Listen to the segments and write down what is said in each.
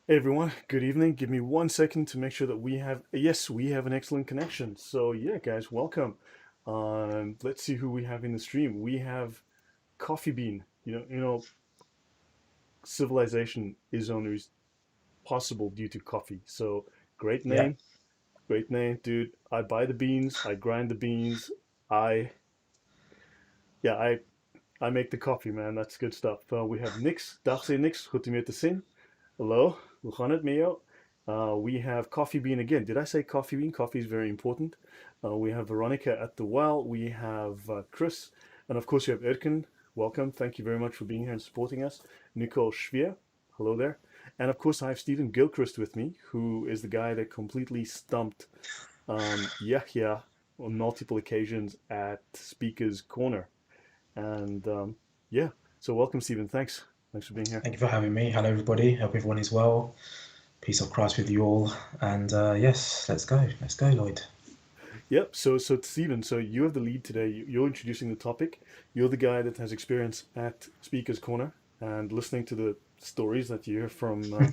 Hey everyone, good evening. Give me 1 second to make sure that we have an excellent connection. So yeah, guys, welcome. Let's see who we have in the stream. We have Coffee Bean. Civilization is only possible due to coffee. So great Yeah, name, great name, dude. I buy the beans, I grind the beans, I yeah, I make the coffee, man. That's good stuff. We have Nix. Dag say Nix. Goed om je te zien. Hello, hoe gaan het met jou? We have Coffee Bean again. Did I say Coffee Bean? Coffee is very important. We have Veronica at the well. We have Chris. And of course, you have Erkin. Welcome. Thank you very much for being here and supporting us. Nicole Schwier. Hello there. And of course, I have Stephen Gilchrist with me, who is the guy that completely stumped Yahya on multiple occasions at Speaker's Corner. And yeah, so welcome, Stephen. Thanks. Thanks for being here. thank you for having me. Hello, everybody. Hope everyone is well. Peace of Christ with you all. And yes, let's go. Let's go, Lloyd. Yep. So Stephen, so you have the lead today. You're introducing the topic. You're the guy that has experience at Speaker's Corner and listening to the stories that you hear from the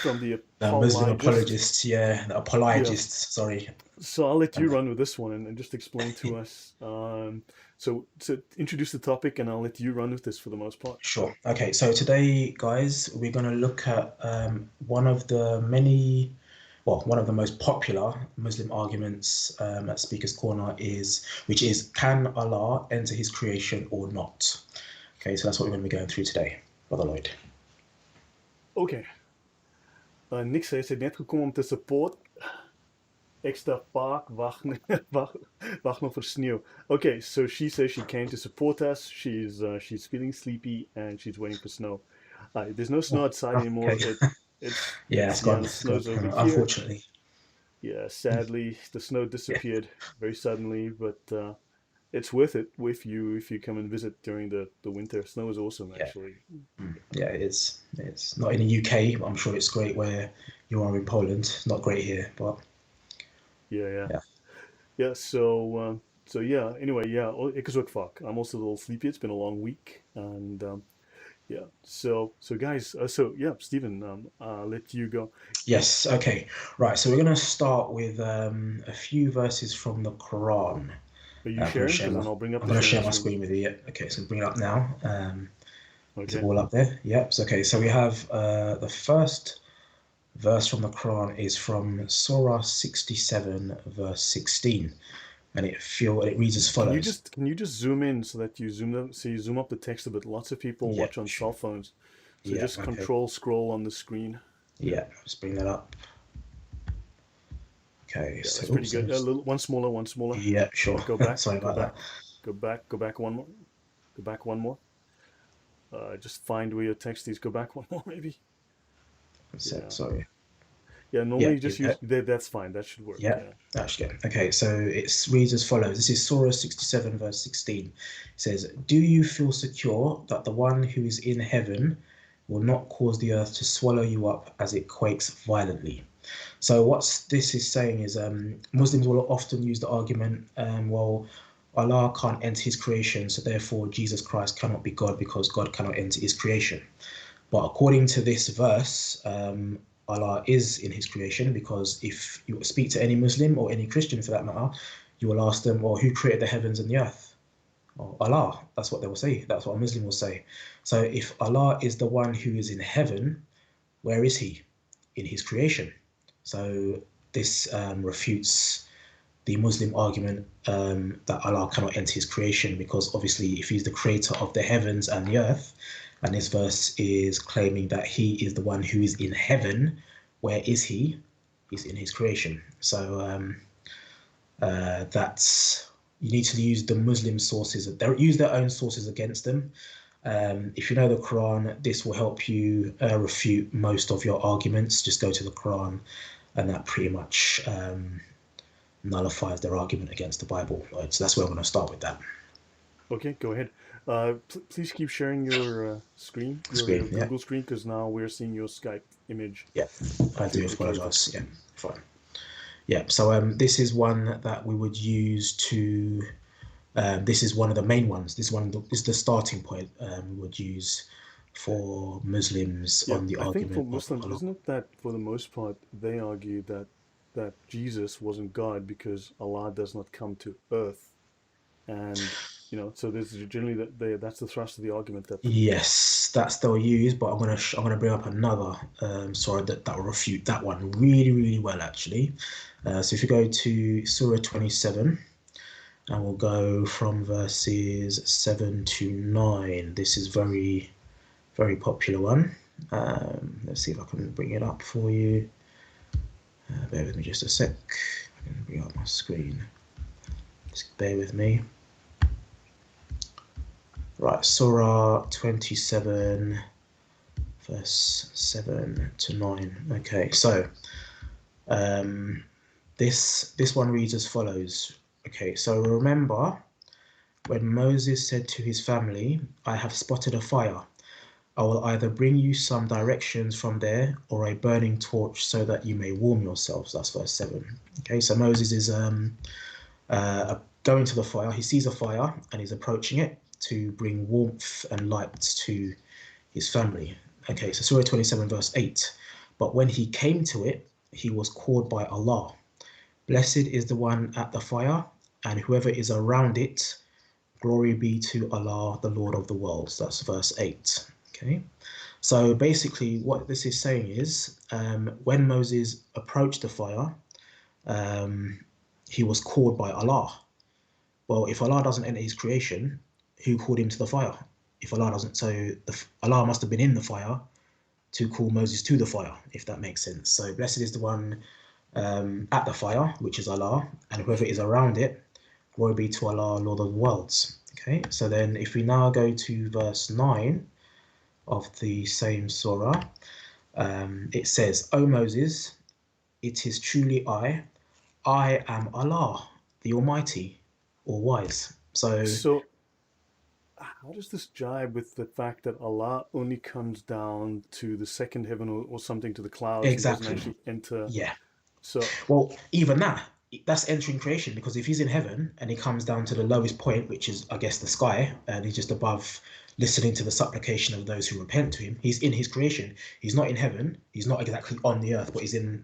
The Muslim apologist. apologists, yeah, the Yeah. apologists, sorry. So I'll let you Um, run with this one and just explain to us. So introduce the topic, and I'll let you run with this for the most part. Sure. Okay, so today, guys, we're going to look at one of the most popular Muslim arguments at Speaker's Corner which is, can Allah enter his creation or not? Okay, so that's what we're going to be going through today, Brother Lloyd. Okay. Niks heeft het net gekomen om te support. Extra vaak wacht nog voor sneeuw. Okay, so she says she came to support us. She's feeling sleepy and she's waiting for snow. There's no snow Oh, outside okay. anymore. Yeah, It's it's yeah, gone. the It's gone. snow's over here. Unfortunately. Yeah, sadly, the snow Yeah. disappeared very suddenly, but it's worth it if you come and visit during the winter. Snow is awesome, Yeah. actually. Yeah, it is. It's not in the UK. I'm sure it's great where you are in Poland. It's not great here, but Yeah, yeah, yeah. yeah. So yeah. Anyway, yeah. Ik is ook fuck. I'm also a little sleepy. It's been a long week, and yeah. So guys. So yeah, Stephen. I'll let you go. Yes. Okay. Right. So we're going to start with a few verses from the Quran. Are you I'm going to sharing? share Because my then I'll bring up I'm the going to sharing share my screen. screen with you. Yeah. Okay. So bring it up now. Is it Okay. all up there? Yep. So, okay. So we have the first verse from the Quran is from Surah 67, verse 16, and it reads as follows. Can you just zoom in so that you zoom up the text a bit? Lots of people Yeah, watch on sure. cell phones, so Yeah, just okay. control scroll on the screen. Yeah, Yeah, let's bring that up. Okay, yeah, so that's pretty oops, good. A little one smaller, one smaller. yeah, sure. Go back, Sorry go about that. back, go back one more, go back one more. Just find where your text is. Go back one more, maybe. Yeah, Sorry. yeah. Yeah, Normally, just use that. That's fine. That should work. yeah, Yeah. actually. Okay, so it reads as follows. This is Surah 67, verse 16. It says, do you feel secure that the one who is in heaven will not cause the earth to swallow you up as it quakes violently? So what this is saying is Muslims will often use the argument, well, Allah can't enter his creation, so therefore Jesus Christ cannot be God because God cannot enter his creation. But according to this verse, Allah is in his creation because if you speak to any Muslim or any Christian for that matter, you will ask them, well, who created the heavens and the earth? Well, Allah. That's what they will say. That's what a Muslim will say. So if Allah is the one who is in heaven, where is he? In his creation. So this refutes the Muslim argument that Allah cannot enter his creation because obviously if he's the creator of the heavens and the earth, and this verse is claiming that he is the one who is in heaven, where is he? He's in his creation. So that's you need to use the Muslim sources. They use their own sources against them. If you know the Quran, this will help you refute most of your arguments. Just go to the Quran, and that pretty much nullifies their argument against the Bible. Right? So that's where I'm going to start with that Okay, go ahead. Please keep sharing your screen, screen. your Yeah, Google screen, because now we're seeing your Skype image yeah. I do duplicated. apologize. Yeah, fine. Yeah. So this is one that we would use to. This is one of the main ones. This is the starting point we would use for Muslims Yeah, on the I think for argument of Muslims, Allah. isn't it that for the most part they argue that Jesus wasn't God because Allah does not come to earth, and so there's generally that's the thrust of the argument that Yes, that's they'll use, but I'm gonna bring up another surah that will refute that one really really well actually. So if you go to Surah 27, and we'll go from verses 7 to 9. This is very popular one. Let's see if I can bring it up for you. Bear with me just a sec. I can bring up my screen. Just bear with me. Right, Surah 27, verse 7 to 9. Okay, so this one reads as follows. Okay, so remember when Moses said to his family, I have spotted a fire. I will either bring you some directions from there or a burning torch so that you may warm yourselves. That's verse 7. Okay, so Moses is going to the fire. He sees a fire and he's approaching it to bring warmth and light to his family. Okay, so Surah 27, verse 8. But when he came to it, he was called by Allah. Blessed is the one at the fire, and whoever is around it. Glory be to Allah, the Lord of the worlds. That's verse 8. Okay, so basically what this is saying is when Moses approached the fire, he was called by Allah. Well, if Allah doesn't enter his creation, who called him to the fire? If Allah doesn't, so Allah must have been in the fire to call Moses to the fire, if that makes sense. So blessed is the one at the fire, which is Allah, and whoever is around it, glory be to Allah, Lord of the worlds. Okay, so then if we now go to verse 9 of the same surah, it says, O Moses, it is truly I am Allah, the Almighty, all wise. so how does this jibe with the fact that Allah only comes down to the second heaven or something to the clouds and doesn't Exactly, actually enter? yeah. So Well, even that's entering creation, because if he's in heaven and he comes down to the lowest point, which is, I guess, the sky, and he's just above listening to the supplication of those who repent to him, he's in his creation. He's not in heaven. He's not exactly on the earth, but he's on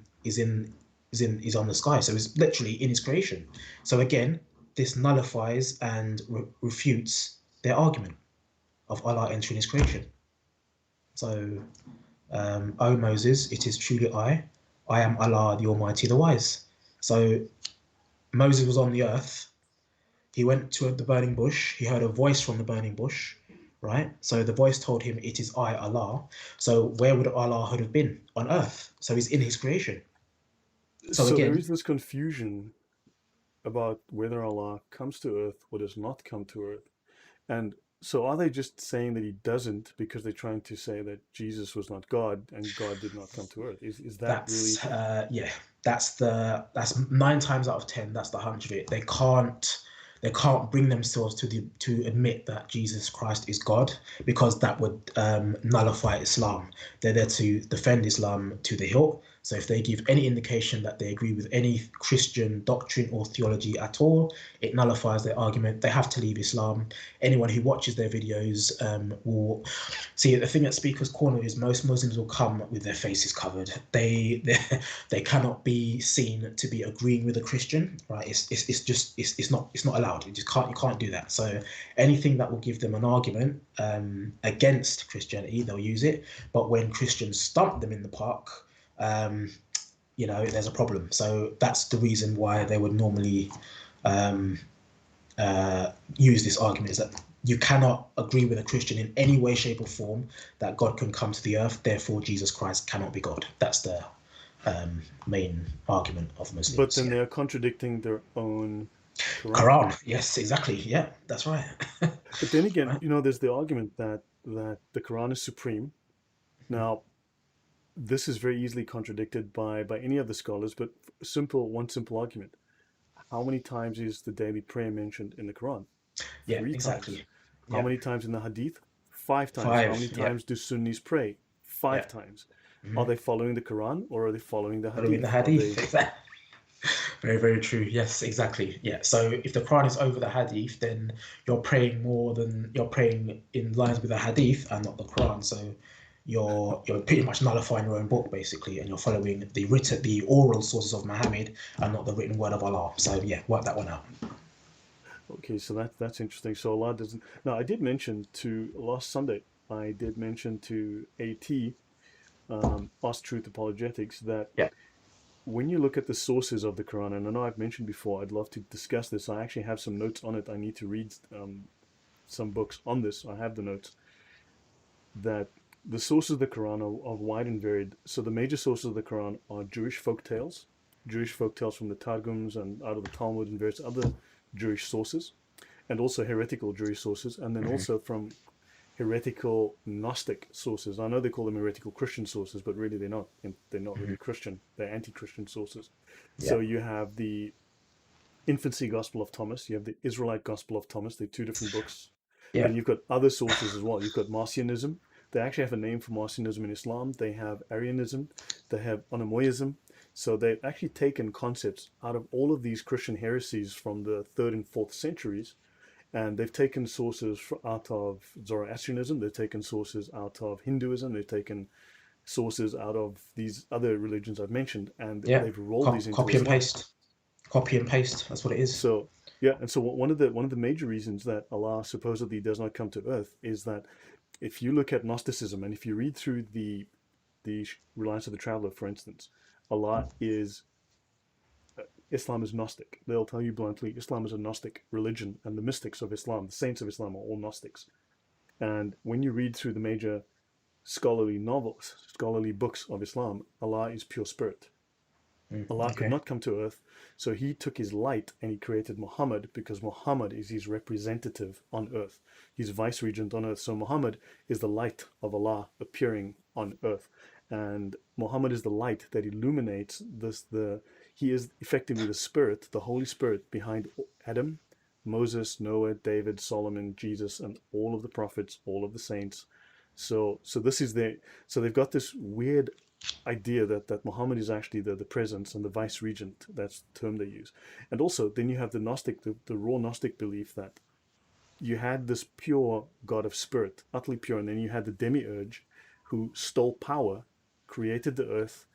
the sky. So he's literally in his creation. So again, this nullifies and refutes their argument of Allah entering his creation. So, O Moses, it is truly I am Allah, the Almighty, the Wise. So Moses was on the earth. He went to the burning bush. He heard a voice from the burning bush, right? So the voice told him, it is I, Allah. So where would Allah have been? On earth. So he's in his creation. So so there is again, this confusion about whether Allah comes to earth or does not come to earth. And so are they just saying that he doesn't because they're trying to say that Jesus was not God and God did not come to earth? Is that really? yeah, that's 9 times out of 10. That's the hunch of it. They can't bring themselves to admit that Jesus Christ is God, because that would nullify Islam. They're there to defend Islam to the hilt. So if they give any indication that they agree with any Christian doctrine or theology at all, it nullifies their argument. They have to leave Islam. Anyone who watches their videos will see. The thing at Speaker's Corner is most Muslims will come with their faces covered. They cannot be seen to be agreeing with a Christian, right? It's not allowed. You can't do that. So anything that will give them an argument against Christianity, they'll use it. But when Christians stump them in the park, there's a problem. So that's the reason why they would normally use this argument, is that you cannot agree with a Christian in any way, shape, or form that God can come to the earth. Therefore, Jesus Christ cannot be God. That's the main argument of Muslims. But then they're contradicting their own Quran. Quran. Yes, exactly. Yeah, that's right. But then again, Right. there's the argument that the Quran is supreme. Now, this is very easily contradicted by any of the scholars, but one simple argument. How many times is the daily prayer mentioned in the Quran? Yeah, 3 times. exactly. How Yeah, many times in the Hadith? 5 times. How many 5. Yeah, times do Sunnis pray? Five yeah. times. Are Mm-hmm. they following the Quran or are they following the Following the Hadith? Are Hadith. they? Very, very true. Yes, exactly. Yeah. So if the Quran is over the Hadith, then you're praying in lines with the Hadith and not the Quran. So you're pretty much nullifying your own book basically, and you're following the oral sources of Muhammad and not the written word of Allah. So yeah, work that one out. Okay, so that's interesting. So Allah doesn't. Now, I did mention to last Sunday. I did mention to AT, Ask Truth Apologetics, that Yeah. when you look at the sources of the Quran, and I know I've mentioned before, I'd love to discuss this. I actually have some notes on it. I need to read some books on this. I have the notes that the sources of the Quran are wide and varied. So the major sources of the Quran are Jewish folk tales from the Targums and out of the Talmud and various other Jewish sources, and also heretical Jewish sources, and then Mhm. also from heretical Gnostic sources. I know they call them heretical Christian sources, but really they're not. They're not really Mhm. Christian. They're anti-Christian sources. Yeah. So you have the Infancy Gospel of Thomas. You have the Israelite Gospel of Thomas. They're two different books. Yeah. Then you've got other sources as well. You've got Marcionism. They actually have a name for Marcionism in Islam. They have Arianism. They have Onomoism. So they've actually taken concepts out of all of these Christian heresies from the third and fourth centuries, and they've taken sources out of Zoroastrianism. They've taken sources out of Hinduism. They've taken sources out of these other religions I've mentioned, and Yeah. they've rolled these into Copy and Islam. paste. Copy and paste. That's what it is. So yeah, and so one of the major reasons that Allah supposedly does not come to earth is that if you look at Gnosticism and if you read through the Reliance of the Traveler, for instance, Allah is Islam is Gnostic. They'll tell you bluntly, Islam is a Gnostic religion, and the mystics of Islam, the saints of Islam, are all Gnostics. And when you read through the major scholarly novels, scholarly books of Islam, Allah is pure spirit. Allah could Okay. not come to earth, so he took his light and he created Muhammad because Muhammad is his representative on earth. He's vice regent on earth. So Muhammad is the light of Allah appearing on earth. And Muhammad is the light that illuminates this he is effectively the spirit, the Holy Spirit behind Adam, Moses, Noah, David, Solomon, Jesus, and all of the prophets, all of the saints. So this is their so they've got this weird idea that Muhammad is actually the presence and the vice regent. That's the term they use. And also, then you have the Gnostic, the raw Gnostic belief that you had this pure God of spirit, utterly pure, and then you had the demiurge who stole power, created the earth,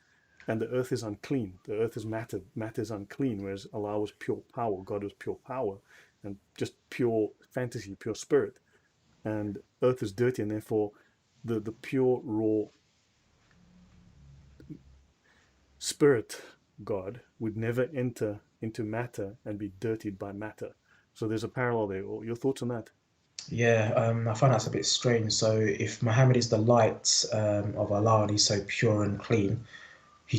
and the earth is unclean. The earth is matter. Matter is unclean, whereas Allah was pure power. God was pure power and just pure fantasy, pure spirit. And earth is dirty, and therefore the pure, raw spirit God would never enter into matter and be dirtied by matter. So there's a parallel there. Your thoughts on that? Yeah, I find that's a bit strange. So if Muhammad is the light of Allah and he's so pure and clean, he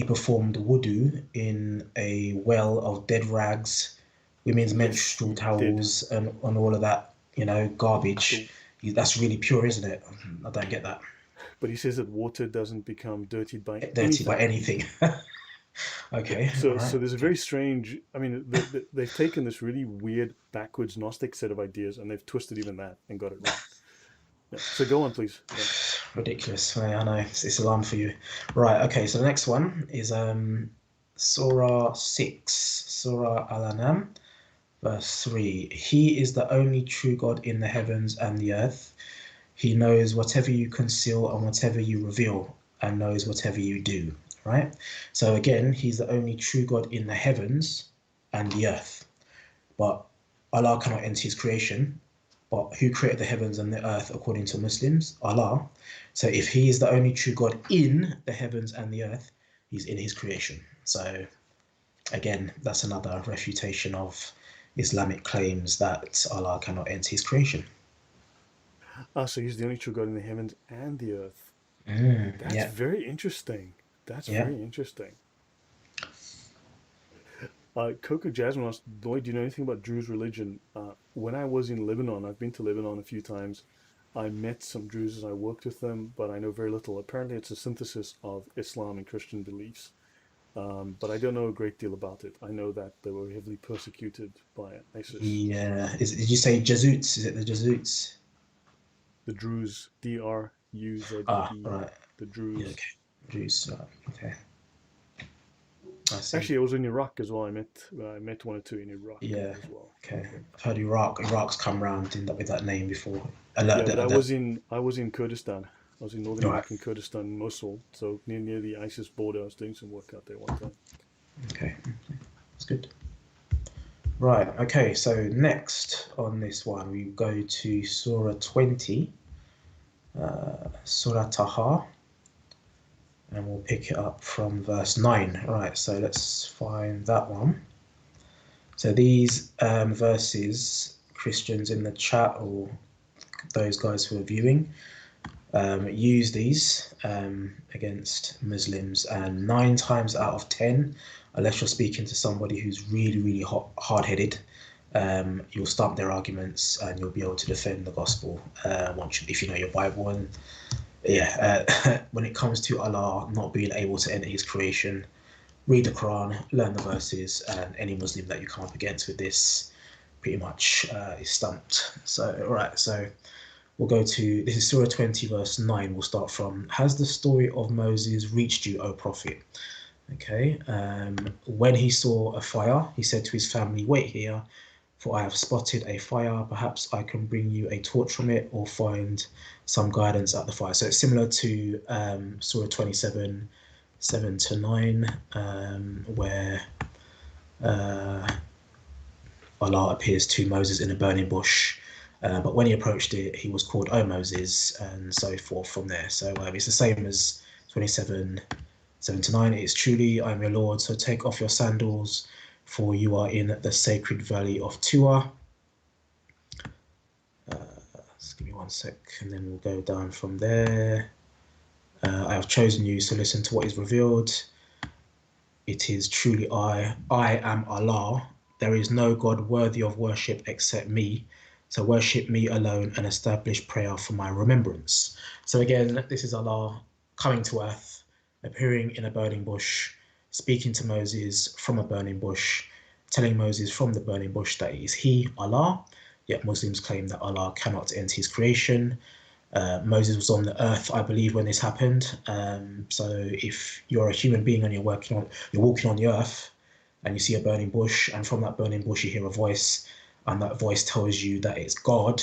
performed wudu in a well of dead rags, women's Yes, menstrual he did. towels, and all of that, garbage. The, That's really pure, isn't it? I don't get that. but he says that water doesn't become dirtied by Dirty by anything. anything. Yeah. Okay, all So right. there's a Okay. very strange. I mean, they've taken this really weird backwards Gnostic set of ideas and they've twisted even that and got it wrong. Yeah. So go on, please. Yeah. Ridiculous. I know it's alarm for you. Right. Okay. So the next one is Surah 6, Surah Al-An'am, verse 3. He is the only true God in the heavens and the earth. He knows whatever you conceal and whatever you reveal, and knows whatever you do. Right? So again, he's the only true God in the heavens and the earth. But Allah cannot enter his creation. But who created the heavens and the earth according to Muslims? Allah. So if he is the only true God in the heavens and the earth, he's in his creation. So again, that's another refutation of Islamic claims that Allah cannot enter his creation. So he's the only true God in the heavens and the earth. That's Yeah, very interesting. That's yeah. very interesting. Coco Jasmine asked, Lloyd, do you know anything about Druze religion? When I was in Lebanon, I've been to Lebanon a few times. I met some Druses, I worked with them, but I know very little. Apparently, it's a synthesis of Islam and Christian beliefs, but I don't know a great deal about it. I know that they were heavily persecuted by ISIS. Yeah. Did you say Jesuits? Is it the Jesuits? The Druze, D-R-U-Z-E, Right. the Yeah, Druze. okay. Jews. Okay. I see. Actually, I was in Iraq as well. I met one or two in Iraq Yeah. as well. Okay. But, I've heard Iraq's come round in with that name before. yeah, but The, I was in Kurdistan. I was in northern all right. Iraq in Kurdistan, Mosul, so near the ISIS border. I was doing some work out there one time. Okay. That's good. Right. Okay. So next on this one, we go to Surah 20, Surah Taha, and we'll pick it up from verse 9. Right. So let's find that one. So these verses, Christians in the chat or those guys who are viewing, use these against Muslims, and 9 times out of 10, unless you're speaking to somebody who's really hard-headed, you'll stump their arguments and you'll be able to defend the gospel if you know your Bible. And when it comes to Allah not being able to enter His creation, read the Quran, learn the verses, and any Muslim that you come up against with this pretty much is stumped. So, all right, so we'll go to, this is Surah 20, verse 9. We'll start from, has the story of Moses reached you, O Prophet? Okay. When he saw a fire, he said to his family, wait here, for I have spotted a fire. Perhaps I can bring you a torch from it or find some guidance at the fire. So it's similar to Surah 27, 7 to 9, where Allah appears to Moses in a burning bush. But when he approached it, he was called, O Moses, and so forth from there. So it's the same as 27, 7 to 9. It's truly, I am your Lord, so take off your sandals, for you are in the sacred valley of Tua. Just give me one sec, and then we'll go down from there. I have chosen you, so listen to what is revealed. It is truly I am Allah. There is no God worthy of worship except me. So worship me alone and establish prayer for my remembrance. So again, this is Allah coming to earth, appearing in a burning bush, speaking to Moses from a burning bush, telling Moses from the burning bush that it is He, Allah. Yet Muslims claim that Allah cannot enter His creation. Moses was on the earth, I believe, when this happened. So if you're a human being and you're walking on the earth, and you see a burning bush, and from that burning bush you hear a voice, and that voice tells you that it's God,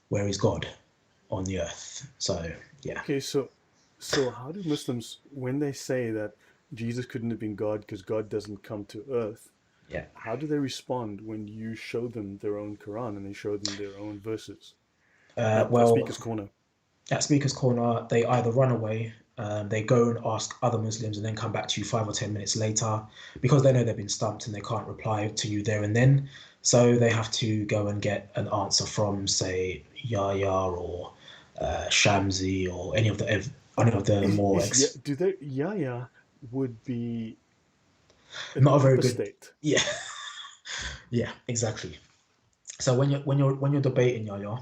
where is God on the earth? So yeah. Okay, so how do Muslims, when they say that Jesus couldn't have been God because God doesn't come to earth, Yeah. how do they respond when you show them their own Quran and they show them their own verses at Well, Speaker's Corner? at Speaker's Corner, they either run away, they go and ask other Muslims, and then come back to you 5 or 10 minutes later because they know they've been stumped and they can't reply to you there and then. So they have to go and get an answer from, say, Yahya or Shamsi or any of the more Do they, Yahya would be an not a very good. apostate. Yeah, yeah, exactly. So when you're debating Yahya,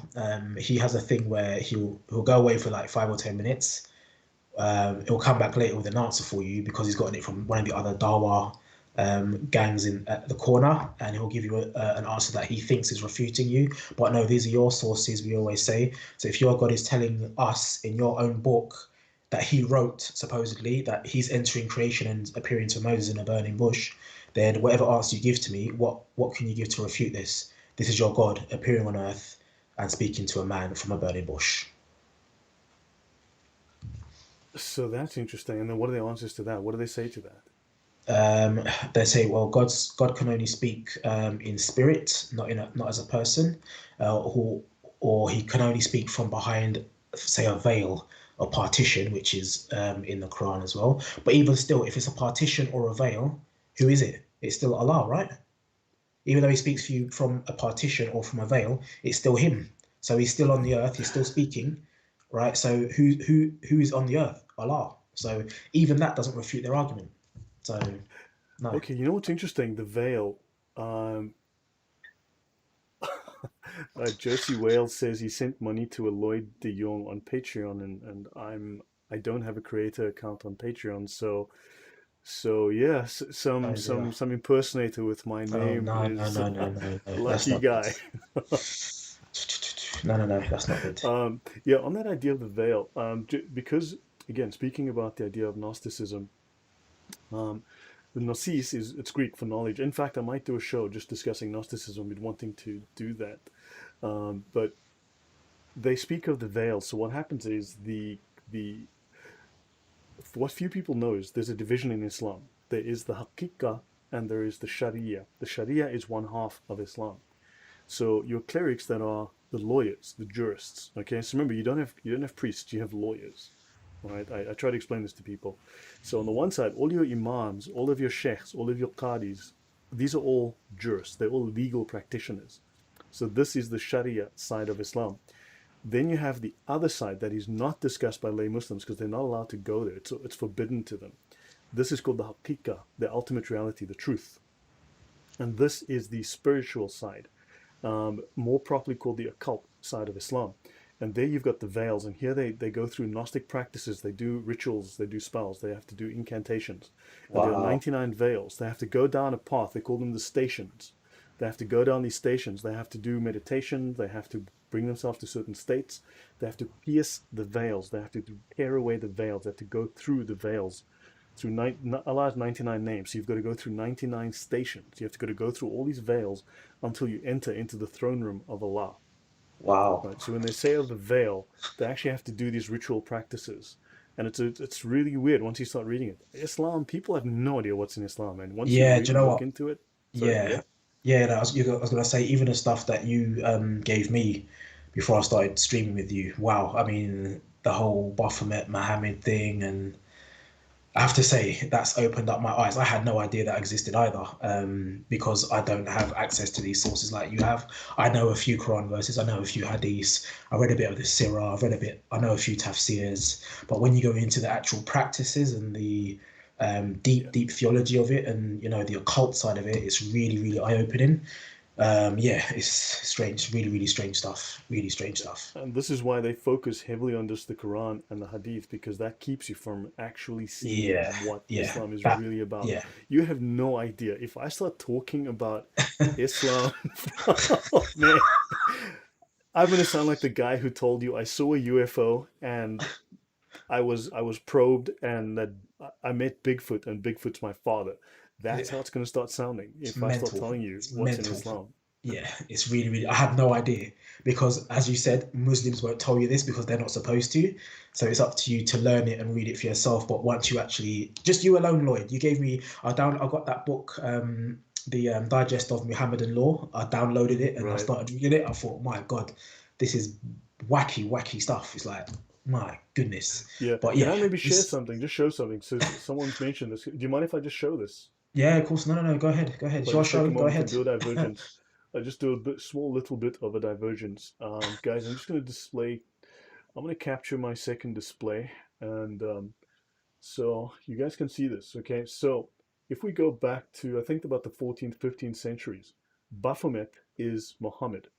he has a thing where he'll go away for like 5 or 10 minutes. He'll come back later with an answer for you because he's gotten it from one of the other Dawa gangs in at the corner, and he'll give you an answer that he thinks is refuting you. But no, these are your sources, we always say. So if your God is telling us in your own book that He wrote, supposedly, that He's entering creation and appearing to Moses in a burning bush, then whatever answer you give to me, what can you give to refute this? This is your God appearing on earth and speaking to a man from a burning bush. So that's interesting. And then what are the answers to that? What do they say to that? They say, well, God can only speak in spirit, not as a person, or He can only speak from behind, say, a veil or partition, which is in the Quran as well. But even still, if it's a partition or a veil, who is it? It's still Allah, right? Even though He speaks for you from a partition or from a veil, it's still Him. So He's still on the earth. He's still speaking, right? So who is on the earth? Allah. So even that doesn't refute their argument. So no. Okay, you know what's interesting? The veil. Josie Wales says he sent money to Lloyd de Jong on Patreon, and I don't have a creator account on Patreon, so yes, Oh dear. some impersonator with my Oh name no no is no no no no. That's lucky not good. guy. No no no. That's not good. Yeah, on that idea of the veil, because again, speaking about the idea of Gnosticism, um, The gnosis it's Greek for knowledge. In fact, I might do a show just discussing Gnosticism. We'd wanting to do that, but they speak of the veil. So what happens is the what few people know is there's a division in Islam. There is the Haqiqah and there is the Sharia. The Sharia is one half of Islam. So your clerics that are the lawyers, the jurists. Okay, so remember you don't have priests, you have lawyers. Right? I try to explain this to people. So on the one side, all your imams, all of your sheikhs, all of your qadis, these are all jurists. They're all legal practitioners. So this is the Sharia side of Islam. Then you have the other side that is not discussed by lay Muslims because they're not allowed to go there. It's forbidden to them. This is called the haqiqah, the ultimate reality, the truth. And this is the spiritual side, more properly called the occult side of Islam. And there you've got the veils, and here they go through Gnostic practices, they do rituals, they do spells, they have to do incantations. And there are Wow. 99 veils. They have to go down a path, they call them the stations. They have to go down these stations, they have to do meditation, they have to bring themselves to certain states, they have to pierce the veils, they have to tear away the veils, they have to go through the veils. Through Allah has 99 names, so you've got to go through 99 stations. You have to go through all these veils until you enter into the throne room of Allah. Wow. Right. So when they say of the veil, they actually have to do these ritual practices, and it's really weird once you start reading it. Islam, people have no idea what's in Islam, and once you Yeah, do you really know look what? into it, sorry, yeah, Yeah. Yeah, I was gonna say even the stuff that you gave me before I started streaming with you. Wow. I mean, the whole Baphomet Muhammad thing, and I have to say that's opened up my eyes. I had no idea that existed either, because I don't have access to these sources like you have. I know a few Quran verses, I know a few Hadiths, I read a bit of the Sirah, I've read a bit, I know a few Tafsirs, but when you go into the actual practices and the yeah. deep theology of it, and the occult side of it, it's really, really eye-opening. Yeah, it's strange, really, really strange stuff. Really strange stuff. And this is why they focus heavily on just the Quran and the Hadith, because that keeps you from actually seeing Yeah, what yeah, Islam is that, really about. yeah. You have no idea. If I start talking about Islam, oh man, I'm gonna sound like the guy who told you I saw a UFO and I was probed and that I met Bigfoot and Bigfoot's my father. That's how Yeah. it's gonna start sounding It's if I start mental. telling you It's what's in mental. Islam. Yeah, it's really, really. I had no idea because, as you said, Muslims won't tell you this because they're not supposed to. So it's up to you to learn it and read it for yourself. But once you actually, just you alone, Lloyd, you gave me. I got that book, the Digest of Muhammadan Law. I downloaded it and I Right. started reading it. I thought, my God, this is wacky, wacky stuff. It's like, my goodness. Yeah. But Can yeah, I maybe share this. something? Just show something. So someone's mentioned this. Do you mind if I just show this? Yeah, of course. No, no, no. Go ahead. Go ahead. If It's I your just take show. a Go moment to ahead. do a divergence, I just do a small little bit of a divergence. Guys, I'm just going to display, I'm going to capture my second display. And so you guys can see this, okay? So if we go back to, I think about the 14th, 15th centuries, Baphomet is Muhammad,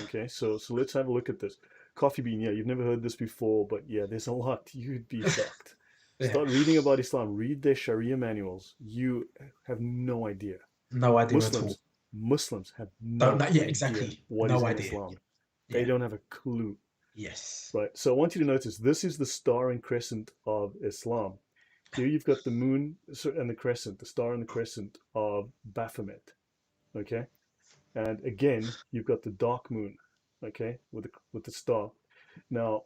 okay? So let's have a look at this. Coffee bean, yeah, you've never heard this before, but yeah, there's a lot. You'd be shocked. Yeah. Start reading about Islam, read their Sharia manuals. You have no idea. No idea at all. Muslims have Don't no know. Yeah, idea exactly. what is No in idea. Islam. They Yeah. don't have a clue. Yes. Right. So I want you to notice this is the star and crescent of Islam. Here you've got the moon and the crescent, the star and the crescent of Baphomet. Okay. And again, you've got the dark moon. Okay, with the star. Now,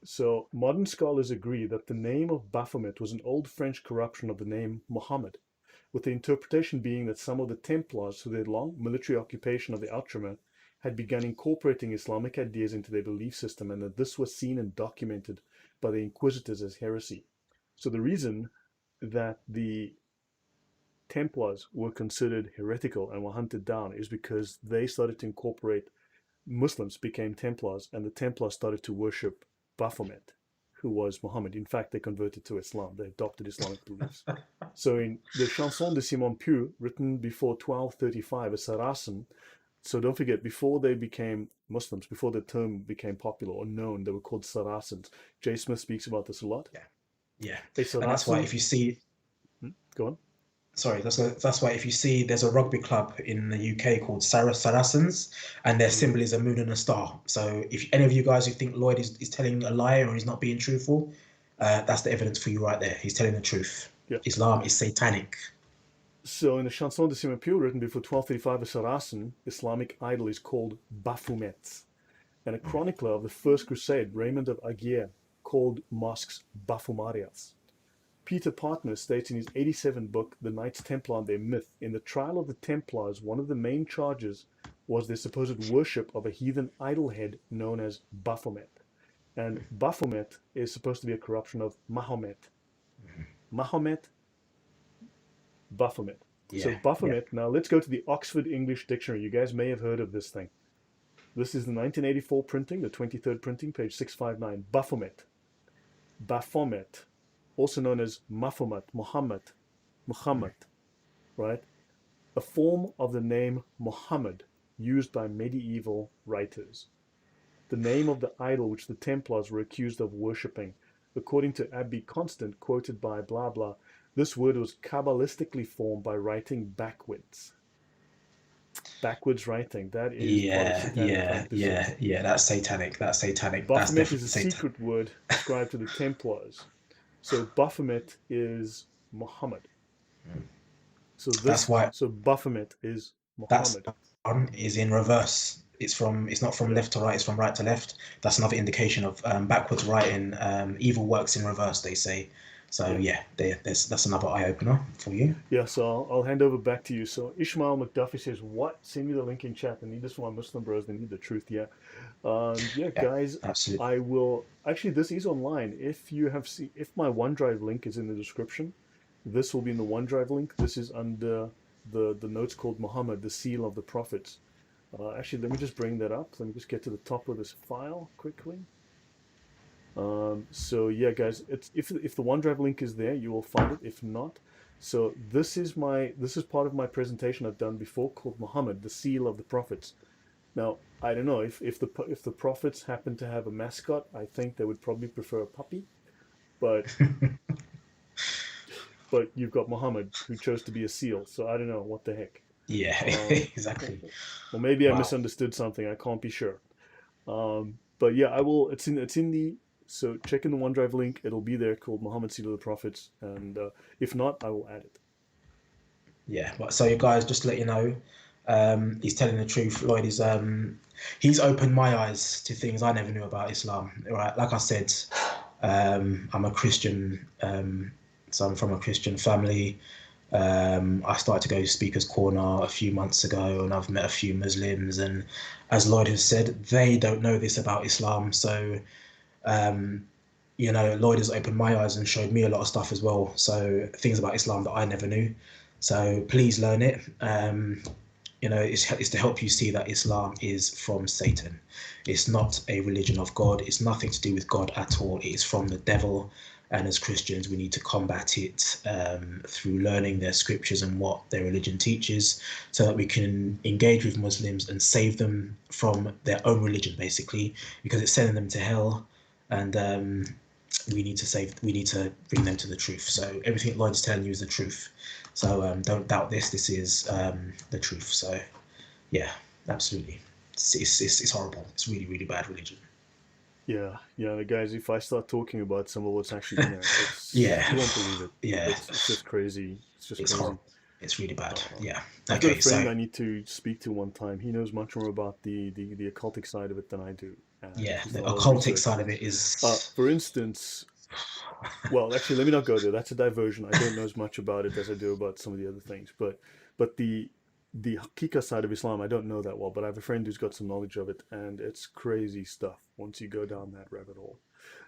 so modern scholars agree that the name of Baphomet was an old French corruption of the name Muhammad, with the interpretation being that some of the Templars, through their long military occupation of the Outremer, had begun incorporating Islamic ideas into their belief system, and that this was seen and documented by the inquisitors as heresy. So the reason that the Templars were considered heretical and were hunted down is because they started to incorporate Muslims became Templars, and the Templars started to worship Baphomet, who was Muhammad. In fact, they converted to Islam. They adopted Islamic beliefs. So in the Chanson de Simon Pieux, written before 1235, a Saracen, so don't forget, before they became Muslims, before the term became popular or known, they were called Saracens. Jay Smith speaks about this a lot. Yeah. Yeah. A And that's why Saracen, if you see, go on. sorry, that's why if you see, there's a rugby club in the UK called Saracens, and their Mm, symbol is a moon and a star. So if any of you guys who think Lloyd is telling a lie or he's not being truthful, that's the evidence for you right there. He's telling the truth. yeah. Islam is satanic. So in the Chanson de Simapure, written before 1235 of Saracen, Islamic idol is called Baphomet. And a chronicler of the First Crusade, Raymond of Aguirre, called mosques Baphomarias. Peter Partner states in his 87 book, The Knights Templar and Their Myth, in the trial of the Templars, one of the main charges was their supposed worship of a heathen idol head known as Baphomet. And Baphomet is supposed to be a corruption of Mahomet. Mahomet, Baphomet. So Baphomet, now let's go to the Oxford English Dictionary. You guys may have heard of this thing. This is the 1984 printing, the 23rd printing, page 659. Baphomet. Baphomet, also known as Maphomet, Muhammad, right? A form of the name Muhammad used by medieval writers. The name of the idol which the Templars were accused of worshipping. According to Abby Constant, quoted by blah blah, this word was Kabbalistically formed by writing backwards. Backwards writing, that is part of satanic practices. That's satanic. That's satanic. Baphomet is a secret word ascribed to the Templars. So Baphomet is Muhammad. So that's why. So Baphomet is Muhammad. That one is in reverse. It's not from left to right. It's from right to left. That's another indication of backwards writing. Evil works in reverse, they say. So that's another eye opener for you. Yeah. So I'll hand over back to you. So Ishmael McDuffie says, "What? Send me the link in chat. I need this for my Muslim bros. They need the truth." Yeah. Guys. Absolutely. I will. Actually, this is online. If you have if my OneDrive link is in the description, this will be in the OneDrive link. This is under the notes called Muhammad, the seal of the prophets. Actually, let me just bring that up. Let me just get to the top of this file quickly. So yeah, guys, if the OneDrive link is there, you will find it. If not, so this is part of my presentation I've done before called Muhammad, the seal of the prophets. Now, I don't know if the prophets happen to have a mascot, I think they would probably prefer a puppy, but but you've got Muhammad who chose to be a seal, so I don't know what the heck. Yeah, exactly. Well, maybe I misunderstood something. I can't be sure. But yeah, I will. It's in the. So check in the OneDrive link. It'll be there called Muhammad Seal of the Prophets, and if not, I will add it. Yeah, but so you guys, just to let you know, he's telling the truth. Lloyd is he's opened my eyes to things I never knew about Islam. Right, like I said, I'm a Christian, so I'm from a Christian family. I started to go to Speaker's Corner a few months ago, and I've met a few Muslims, and as Lloyd has said, they don't know this about Islam. So Lloyd has opened my eyes and showed me a lot of stuff as well. So things about Islam that I never knew. So please learn it. It's to help you see that Islam is from Satan. It's not a religion of God. It's nothing to do with God at all. It is from the devil. And as Christians, we need to combat it through learning their scriptures and what their religion teaches, so that we can engage with Muslims and save them from their own religion, basically, because it's sending them to hell. And we need to bring them to the truth. So everything Lloyd's telling you is the truth. So don't doubt this. This is the truth. So yeah, absolutely. It's horrible. It's really, really bad religion. Yeah, guys, if I start talking about some of what's actually in there, you won't believe it. Yeah, it's just crazy. It's crazy. Horrible. It's really bad. Yeah. I've got a friend I need to speak to one time. He knows much more about the occultic side of it than I do. The occultic side of it is. For instance, well, actually, let me not go there. That's a diversion. I don't know as much about it as I do about some of the other things. But the Hakika side of Islam, I don't know that well, but I have a friend who's got some knowledge of it, and it's crazy stuff once you go down that rabbit hole.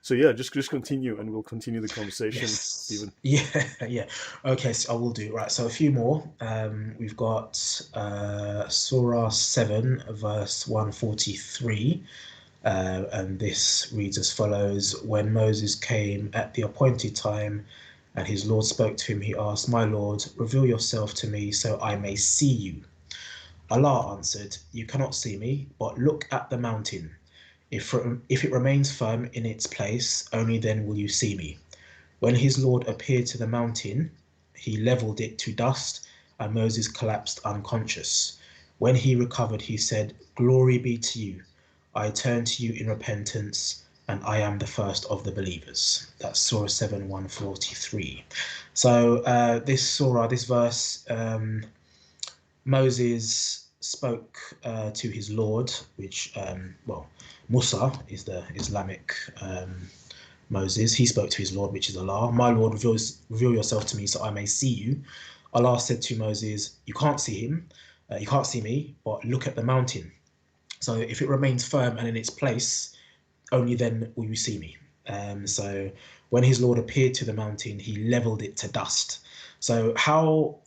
So yeah, just continue, and we'll continue the conversation, Stephen. Yeah. Okay, so I will do. Right, so a few more. We've got Surah 7, verse 143. And this reads as follows: When Moses came at the appointed time and his Lord spoke to him, he asked, "My Lord, reveal yourself to me so I may see you." Allah answered, "You cannot see me, but look at the mountain. If it remains firm in its place, only then will you see me." When his Lord appeared to the mountain, he leveled it to dust, and Moses collapsed unconscious. When he recovered, he said, "Glory be to you. I turn to you in repentance, and I am the first of the believers. That's Surah 7, 143. So this surah, this verse, Moses spoke to his Lord, which, Musa is the Islamic Moses. He spoke to his Lord, which is Allah. My Lord, reveal yourself to me so I may see you. Allah said to Moses, you can't see him, you can't see me, but look at the mountain. So if it remains firm and in its place, only then will you see me. So when his Lord appeared to the mountain, he leveled it to dust. So how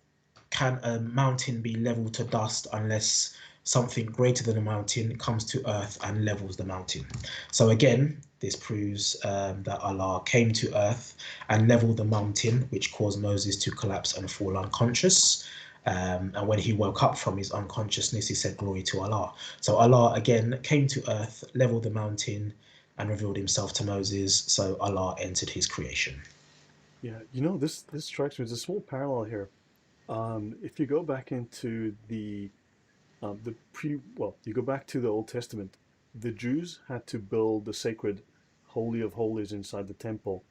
can a mountain be leveled to dust unless something greater than a mountain comes to earth and levels the mountain? So again, this proves that Allah came to earth and leveled the mountain, which caused Moses to collapse and fall unconscious. And when he woke up from his unconsciousness, he said, glory to Allah. So Allah again came to earth, leveled the mountain, and revealed himself to Moses. So Allah entered his creation. Yeah, this strikes me as a small parallel here. If you go back into you go back to the Old Testament, the Jews had to build the sacred Holy of Holies inside the temple.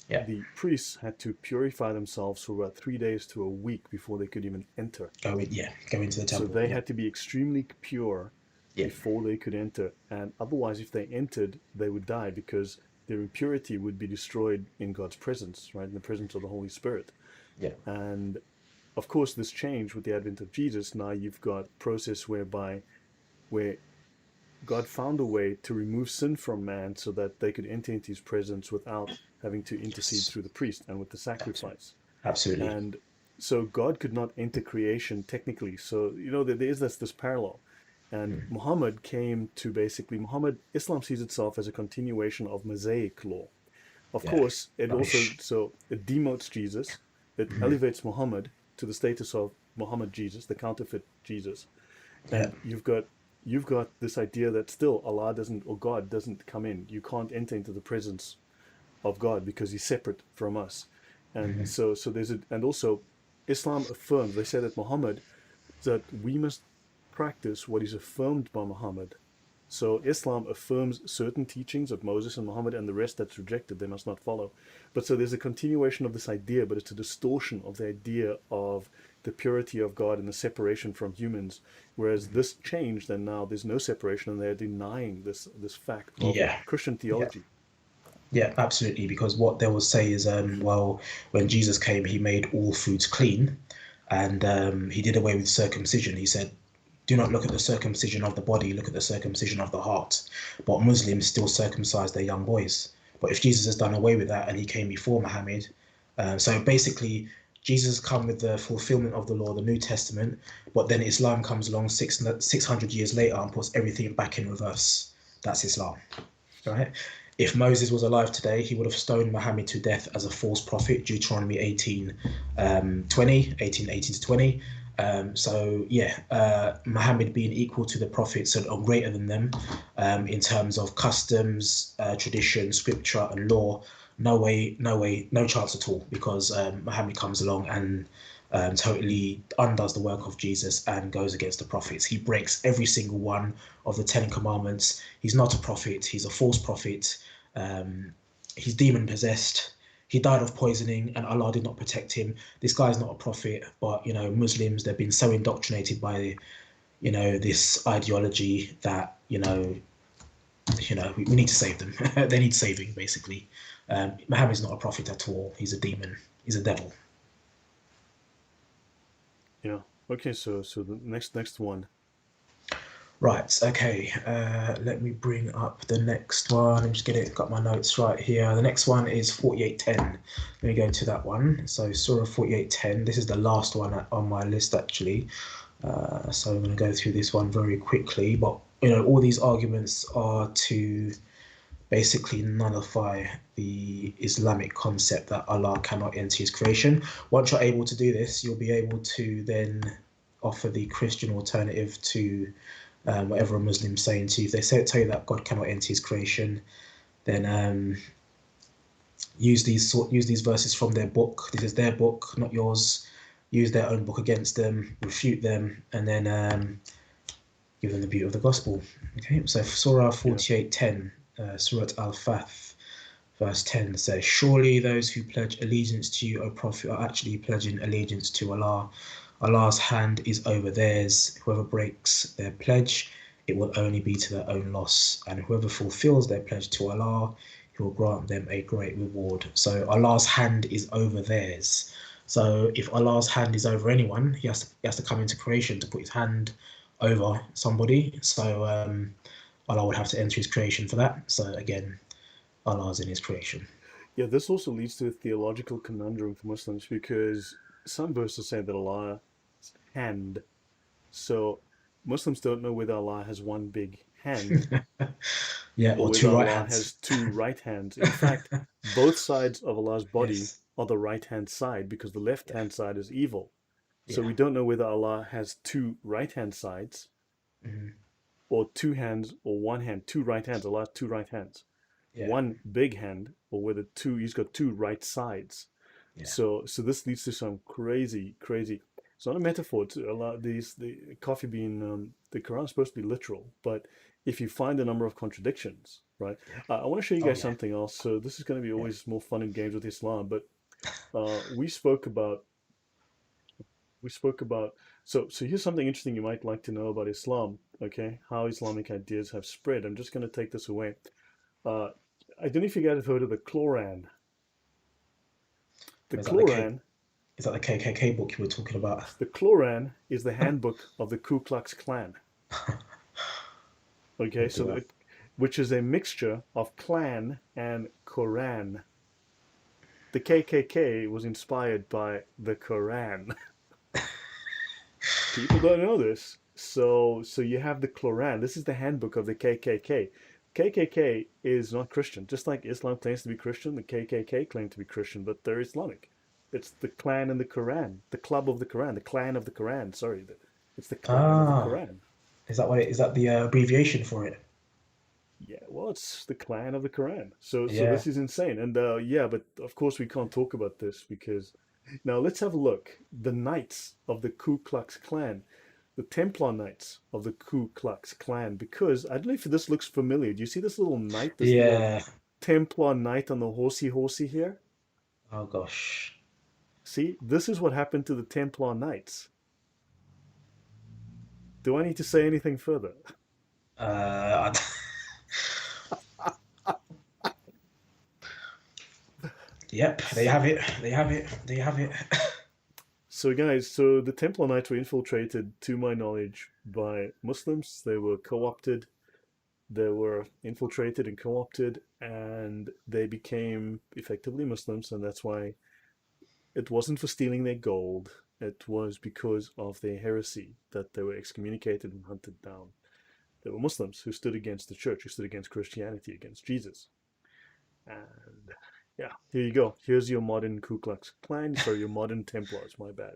Yeah. The priests had to purify themselves for about 3 days to a week before they could even enter. Go into the temple. So they had to be extremely pure before they could enter, and otherwise, if they entered, they would die because their impurity would be destroyed in God's presence, right, in the presence of the Holy Spirit. Yeah. And of course, this changed with the advent of Jesus. Now you've got a process where God found a way to remove sin from man so that they could enter into his presence without having to intercede through the priest and with the sacrifice. Absolutely. And so God could not enter creation technically. So, there is this parallel. And Muhammad came to Islam sees itself as a continuation of Mosaic law. Of course, it demotes Jesus. It elevates Muhammad to the status of Muhammad Jesus, the counterfeit Jesus. And you've got this idea that still Allah doesn't, or God doesn't come in. You can't enter into the presence of God because he's separate from us. And so there's and also Islam affirms, they say that Muhammad, that we must practice what is affirmed by Muhammad. So Islam affirms certain teachings of Moses and Muhammad, and the rest that's rejected, they must not follow. But so there's a continuation of this idea, but it's a distortion of the idea of the purity of God and the separation from humans. Whereas this changed, and now there's no separation, and they're denying this fact of Christian theology. Yeah, absolutely. Because what they will say is, when Jesus came, he made all foods clean, and he did away with circumcision. He said, do not look at the circumcision of the body, look at the circumcision of the heart. But Muslims still circumcise their young boys. But if Jesus has done away with that and he came before Muhammad, so basically Jesus has come with the fulfillment of the law, the New Testament, but then Islam comes along 600 years later and puts everything back in reverse. That's Islam, right? If Moses was alive today, he would have stoned Muhammad to death as a false prophet, Deuteronomy 18:18-20. Muhammad being equal to the prophets or greater than them in terms of customs, tradition, scripture, and law, no chance at all, because Muhammad comes along and totally undoes the work of Jesus and goes against the prophets. He breaks every single one of the 10 commandments. He's not a prophet. He's a false prophet. He's demon possessed. He died of poisoning and Allah did not protect him. This guy's not a prophet, but Muslims, they've been so indoctrinated by this ideology that we need to save them. They need saving, basically. Muhammad's not a prophet at all. He's a demon. He's a devil. Yeah. Okay, so the next one. Right, okay, let me bring up the next one. I'm just got my notes right here. The next one is 48:10. Let me go to that one. So Surah 48:10, this is the last one on my list, actually. So I'm going to go through this one very quickly. But, all these arguments are to basically nullify the Islamic concept that Allah cannot enter his creation. Once you're able to do this, you'll be able to then offer the Christian alternative to whatever a Muslim's saying to you. If they tell you that God cannot enter his creation, then use these verses from their book. This is their book, not yours. Use their own book against them, refute them, and then give them the beauty of the gospel. Okay, so Surah 48:10. Surat Al-Fath, verse 10 says, "Surely those who pledge allegiance to you, O Prophet, are actually pledging allegiance to Allah. Allah's hand is over theirs. Whoever breaks their pledge, it will only be to their own loss. And whoever fulfills their pledge to Allah, He will grant them a great reward." So Allah's hand is over theirs. So if Allah's hand is over anyone, he has to come into creation to put his hand over somebody. So Allah would have to enter his creation for that. So again, Allah's in his creation. Yeah, this also leads to a theological conundrum for Muslims because some verses say that Allah's hand. So Muslims don't know whether Allah has one big hand Yeah, or or whether two right Allah hands. has two right hands. In fact, both sides of Allah's body Yes. are the right hand side because the left Yeah. hand side is evil. So Yeah. we don't know whether Allah has two right hand sides Mhm. or two hands or one hand, two right hands. Allah has two right hands, Yeah. one big hand, or whether he's got two right sides. Yeah. So this leads to some crazy. It's not a metaphor. To a lot the coffee bean. The Quran is supposed to be literal, but if you find a number of contradictions, right? Yeah. I want to show you Oh guys yeah. something else. So this is going to be Yeah. always more fun and games with Islam, but we spoke about. So here's something interesting you might like to know about Islam. Okay, how Islamic ideas have spread. I'm just going to take this away. Uh, I don't know if you guys have heard of the Quran. The Is that the Quran is that the KKK book you were talking about? The Quran is the handbook of the Ku Klux Klan. Okay, which is a mixture of Klan and Quran. The KKK was inspired by the Quran. People don't know this. So you have the Quran. This is the handbook of the KKK. KKK is not Christian. Just like Islam claims to be Christian, the KKK claim to be Christian, but they're Islamic. It's the clan and the Quran, the club of the Quran, the clan of the Quran. Sorry, it's the clan of the Ah, Quran. is that what it is? That the abbreviation for it? Yeah, well, it's the clan of the Quran. So Yeah. this is insane. And yeah, but of course we can't talk about this because now let's have a look. The Knights of the Ku Klux Klan, the Templar Knights of the Ku Klux Klan, because I don't know if this looks familiar. Do you see this little knight, this little Yeah. Templar knight on the horsey here? Oh gosh. See, this is what happened to the Templar Knights. Do I need to say anything further? Uh, Yep, they have it. They have it. They have it. So guys, so the Templar Knights were infiltrated, to my knowledge, by Muslims. They were co-opted, they were infiltrated and co-opted, and they became effectively Muslims, and that's why it wasn't for stealing their gold. It was because of their heresy that they were excommunicated and hunted down. They were Muslims who stood against the church, who stood against Christianity, against Jesus. And yeah, here you go. Here's your modern Ku Klux Klan. Sorry, your modern Templars. My bad.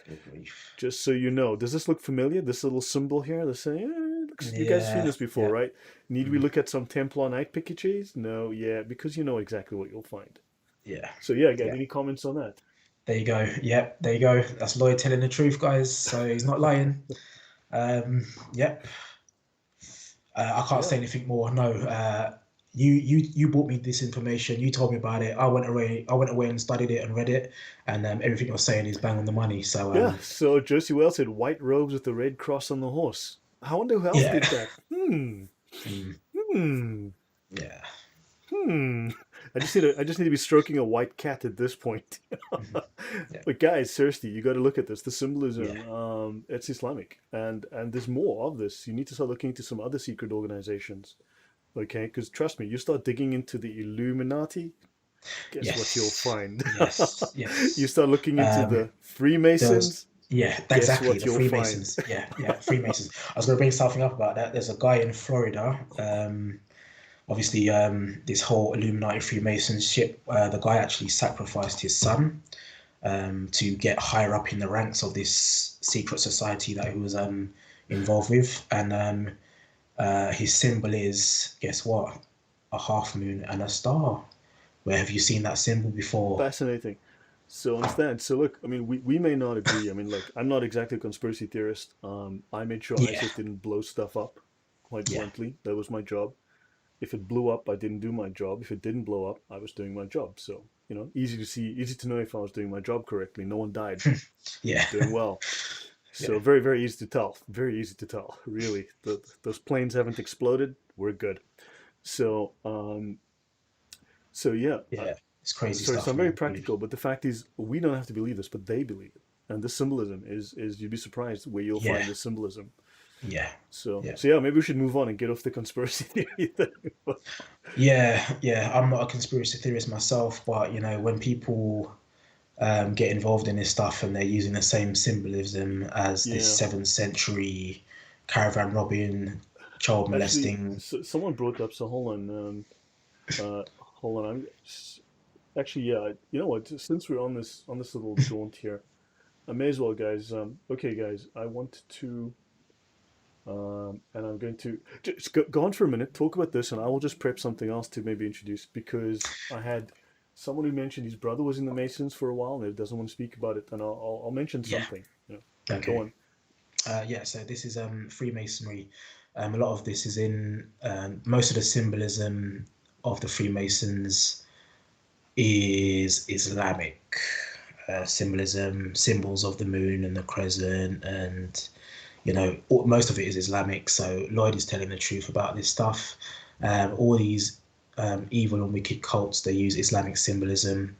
Good grief. Just so you know, does this look familiar? This little symbol here. They're saying, you guys have seen Yeah. this before, Yeah. right? Need we Mm. look at some Templar Knight pickaches? No, yeah, because you know exactly what you'll find. Yeah. So yeah, again, Yeah. any comments on that? There you go. Yep. There you go. That's Lloyd telling the truth, guys. So he's not lying. Yep. I can't say Yeah. anything more. No. You brought me this information. You told me about it. I went away and studied it and read it, and everything you're saying is bang on the money. So Yeah, so Josie Wells said white robes with the red cross on the horse. I wonder who else yeah. did that. Mm, yeah. I just need to be stroking a white cat at this point. Yeah. But guys, seriously, you got to look at this. The symbolism, Yeah. it's Islamic, and there's more of this. You need to start looking into some other secret organizations, okay? Because trust me, you start digging into the Illuminati, guess what you'll Yes. find. Yes. Yes. You start looking into the There was Freemasons, Yeah, guess exactly. what The you'll find. Freemasons. Yeah, Freemasons. I was going to bring something up about that. There's a guy in Florida. Obviously, this whole Illuminati Freemasonship. The guy actually sacrificed his son to get higher up in the ranks of this secret society that he was involved with, and his symbol is, guess what? A half moon and a star. Where have you seen that symbol before? Fascinating. So understand. So look, I mean, we may not agree. I mean, look, I'm not exactly a conspiracy theorist. I made sure Yeah, ISIS didn't blow stuff up. Quite yeah, bluntly, that was my job. If it blew up, I didn't do my job. If it didn't blow up, I was doing my job. So, easy to see, easy to know if I was doing my job correctly. No one died. Yeah. Doing well. Yeah. So very, very easy to tell. Very easy to tell. Really, those planes haven't exploded. We're good. So, yeah. Yeah. It's crazy Sorry. So stuff, I'm very man. Really. practical, but the fact is, we don't have to believe this, but they believe it. And this symbolism is you'd be surprised where you'll Yeah. find this symbolism. Yeah. So, Yeah. so yeah, maybe we should move on and get off the conspiracy theory thing. Yeah. Yeah. I'm not a conspiracy theorist myself, but when people get involved in this stuff and they're using the same symbolism as this Yeah. 7th century caravan robbing, child Actually, molesting. someone brought up. So hold on. Actually, yeah. You know what? Since we're on this little jaunt here, I may as well, guys. Okay, guys. I want to, and I'm going to just go on for a minute, talk about this, and I will just prep something else to maybe introduce because I had someone who mentioned his brother was in the Masons for a while and he doesn't want to speak about it, and I'll mention Yeah. something. Go Okay. on. Yeah. So this is Freemasonry. A lot of this is in most of the symbolism of the Freemasons is Islamic symbolism, symbols of the moon and the crescent, and most of it is Islamic. So Lloyd is telling the truth about this stuff. All these evil and wicked cults, they use Islamic symbolism.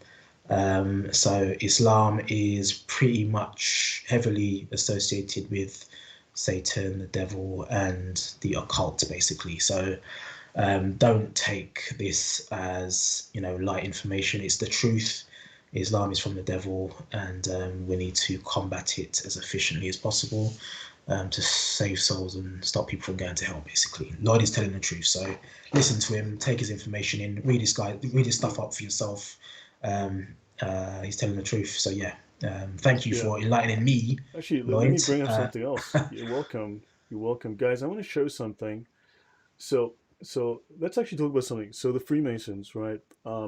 So Islam is pretty much heavily associated with Satan, the devil, and the occult, basically. So don't take this as light information. It's the truth. Islam is from the devil, and we need to combat it as efficiently as possible to save souls and stop people from going to hell. Basically, Lloyd is telling the truth. So listen to him, take his information in, read his stuff up for yourself. He's telling the truth. So yeah, thank you Yeah. for enlightening me, Actually, let me Lloyd. bring up something else. You're welcome. You're welcome, guys. I want to show something. So, so let's actually talk about something. So the Freemasons, right?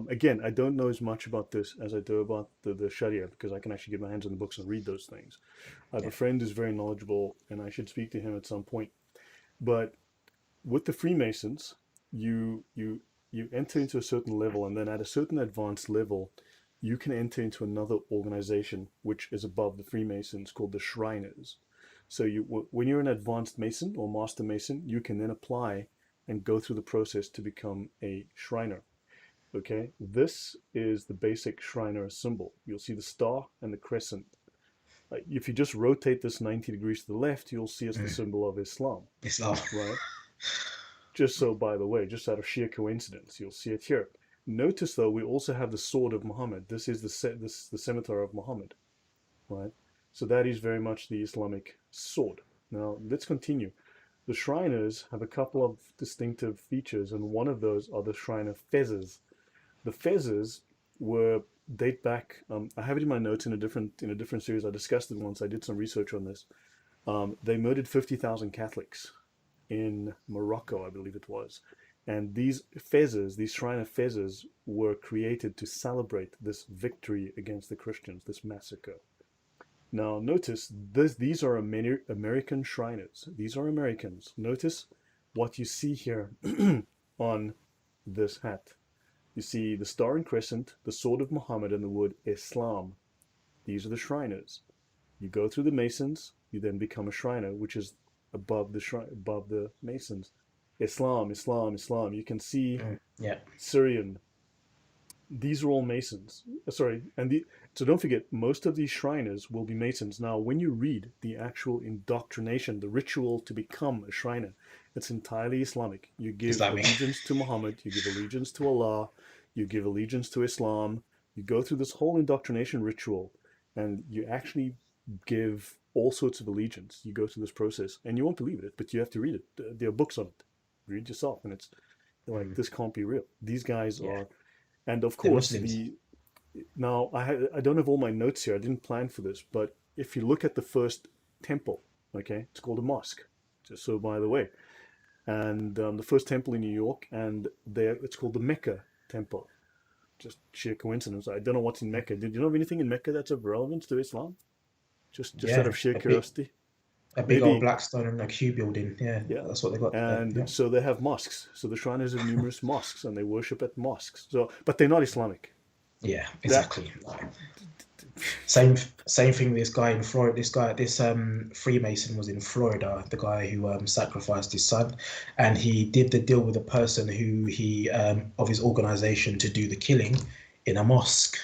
Again, I don't know as much about this as I do about the Sharia because I can actually get my hands on the books and read those things. I have Yeah, a friend who's very knowledgeable, and I should speak to him at some point. But with the Freemasons, you enter into a certain level, and then at a certain advanced level, you can enter into another organization which is above the Freemasons called the Shriners. So when you're an advanced Mason or Master Mason, you can then apply and go through the process to become a Shriner. Okay, this is the basic Shriner symbol. You'll see the star and the crescent. If you just rotate this 90 degrees to the left, you'll see it's the symbol of Islam, Islam. right? Just so, by the way, just out of sheer coincidence, you'll see it here. Notice, though, we also have the sword of Muhammad. This is the scimitar of Muhammad, right? So that is very much the Islamic sword. Now, let's continue. The Shriners have a couple of distinctive features, and one of those are the Shriner fezzes. The fezzes were date back. I have it in my notes in a different series. I discussed it once. I did some research on this. They murdered 50,000 Catholics in Morocco, I believe it was. And these fezzes, these Shriner fezzes, were created to celebrate this victory against the Christians, this massacre. Now, notice these are American Shriners. These are Americans. Notice what you see here on this hat. You see the star and crescent, the sword of Muhammad, and the word Islam. These are the Shriners. You go through the Masons, you then become a Shriner, which is above the Masons. Islam, Islam, Islam. You can see Yeah. Syrian. These are all Masons. Sorry, so don't forget, most of these Shriners will be Masons. Now, when you read the actual indoctrination, the ritual to become a Shriner, it's entirely Islamic. You give Islamic. allegiance to Muhammad, you give allegiance to Allah, you give allegiance to Islam. You go through this whole indoctrination ritual, and you actually give all sorts of allegiance. You go through this process, and you won't believe it, but you have to read it. There are books on it. Read yourself, and it's like this can't be real. These guys Yeah. are, and of They're course Muslims. now I don't have all my notes here. I didn't plan for this, but if you look at the first temple, okay, it's called a mosque. Just so by the way, and the first temple in New York, and there it's called the Mecca temple. Just sheer coincidence. I don't know what's in Mecca. Did you know of anything in Mecca that's of relevance to Islam? Just out Yeah. of sheer A bit. curiosity. A big old maybe, black stone in a Q building. Yeah, yeah. that's what they got there. And Yeah. so they have mosques. So the Shriners have numerous mosques, and they worship at mosques. So, but they're not Islamic. Yeah, That exactly. Same thing. This guy in Florida, this Freemason was in Florida. The guy who sacrificed his son, and he did the deal with a person who he of his organization to do the killing in a mosque.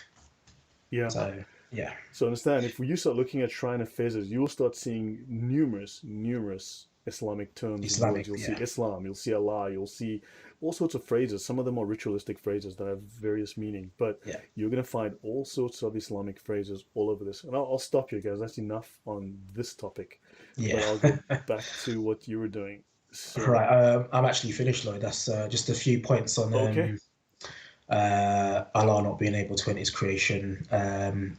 yeah. So yeah, So understand, if you start looking at Shrine of Fezes, you'll start seeing numerous Islamic terms and words. Islamic. You'll see Yeah, Islam, you'll see Allah, you'll see all sorts of phrases. Some of them are ritualistic phrases that have various meaning, but yeah, you're going to find all sorts of Islamic phrases all over this. And I'll stop you guys. That's enough on this topic, but yeah. I'll get back to what you were doing. So, Right. I'm actually finished, Lloyd. That's just a few points on okay. Allah not being able to end his creation.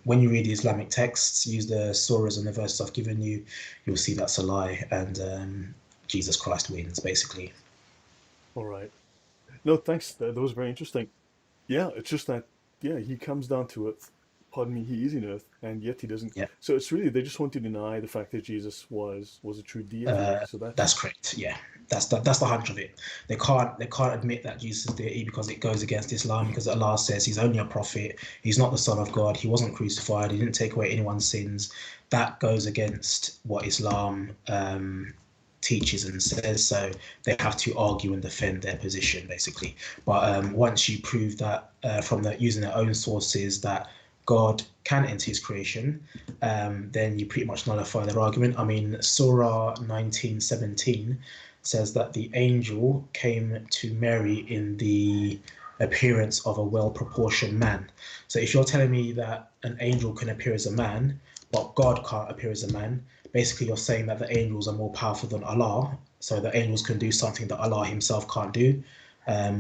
When you read the Islamic texts, use the surahs and the verses I've given you, you'll see that's a lie, and Jesus Christ wins, basically. All right. No, thanks. That was very interesting. Yeah, it's just that, yeah, he comes down to it. Pardon me, he is in earth, and yet he doesn't. Yeah, So it's really they just want to deny the fact that Jesus was a true deity. uh, So that's that's correct. Yeah, that's the hunch of it. They can't admit that Jesus is deity because it goes against Islam. Because Allah says he's only a prophet. He's not the son of God. He wasn't crucified. He didn't take away anyone's sins. That goes against what Islam teaches and says, so they have to argue and defend their position basically. But once you prove that from using their own sources that God can enter his creation, then you pretty much nullify their argument. I mean, Surah 19:17 says that the angel came to Mary in the appearance of a well-proportioned man. So if you're telling me that an angel can appear as a man, but God can't appear as a man, basically you're saying that the angels are more powerful than Allah, so the angels can do something that Allah himself can't do.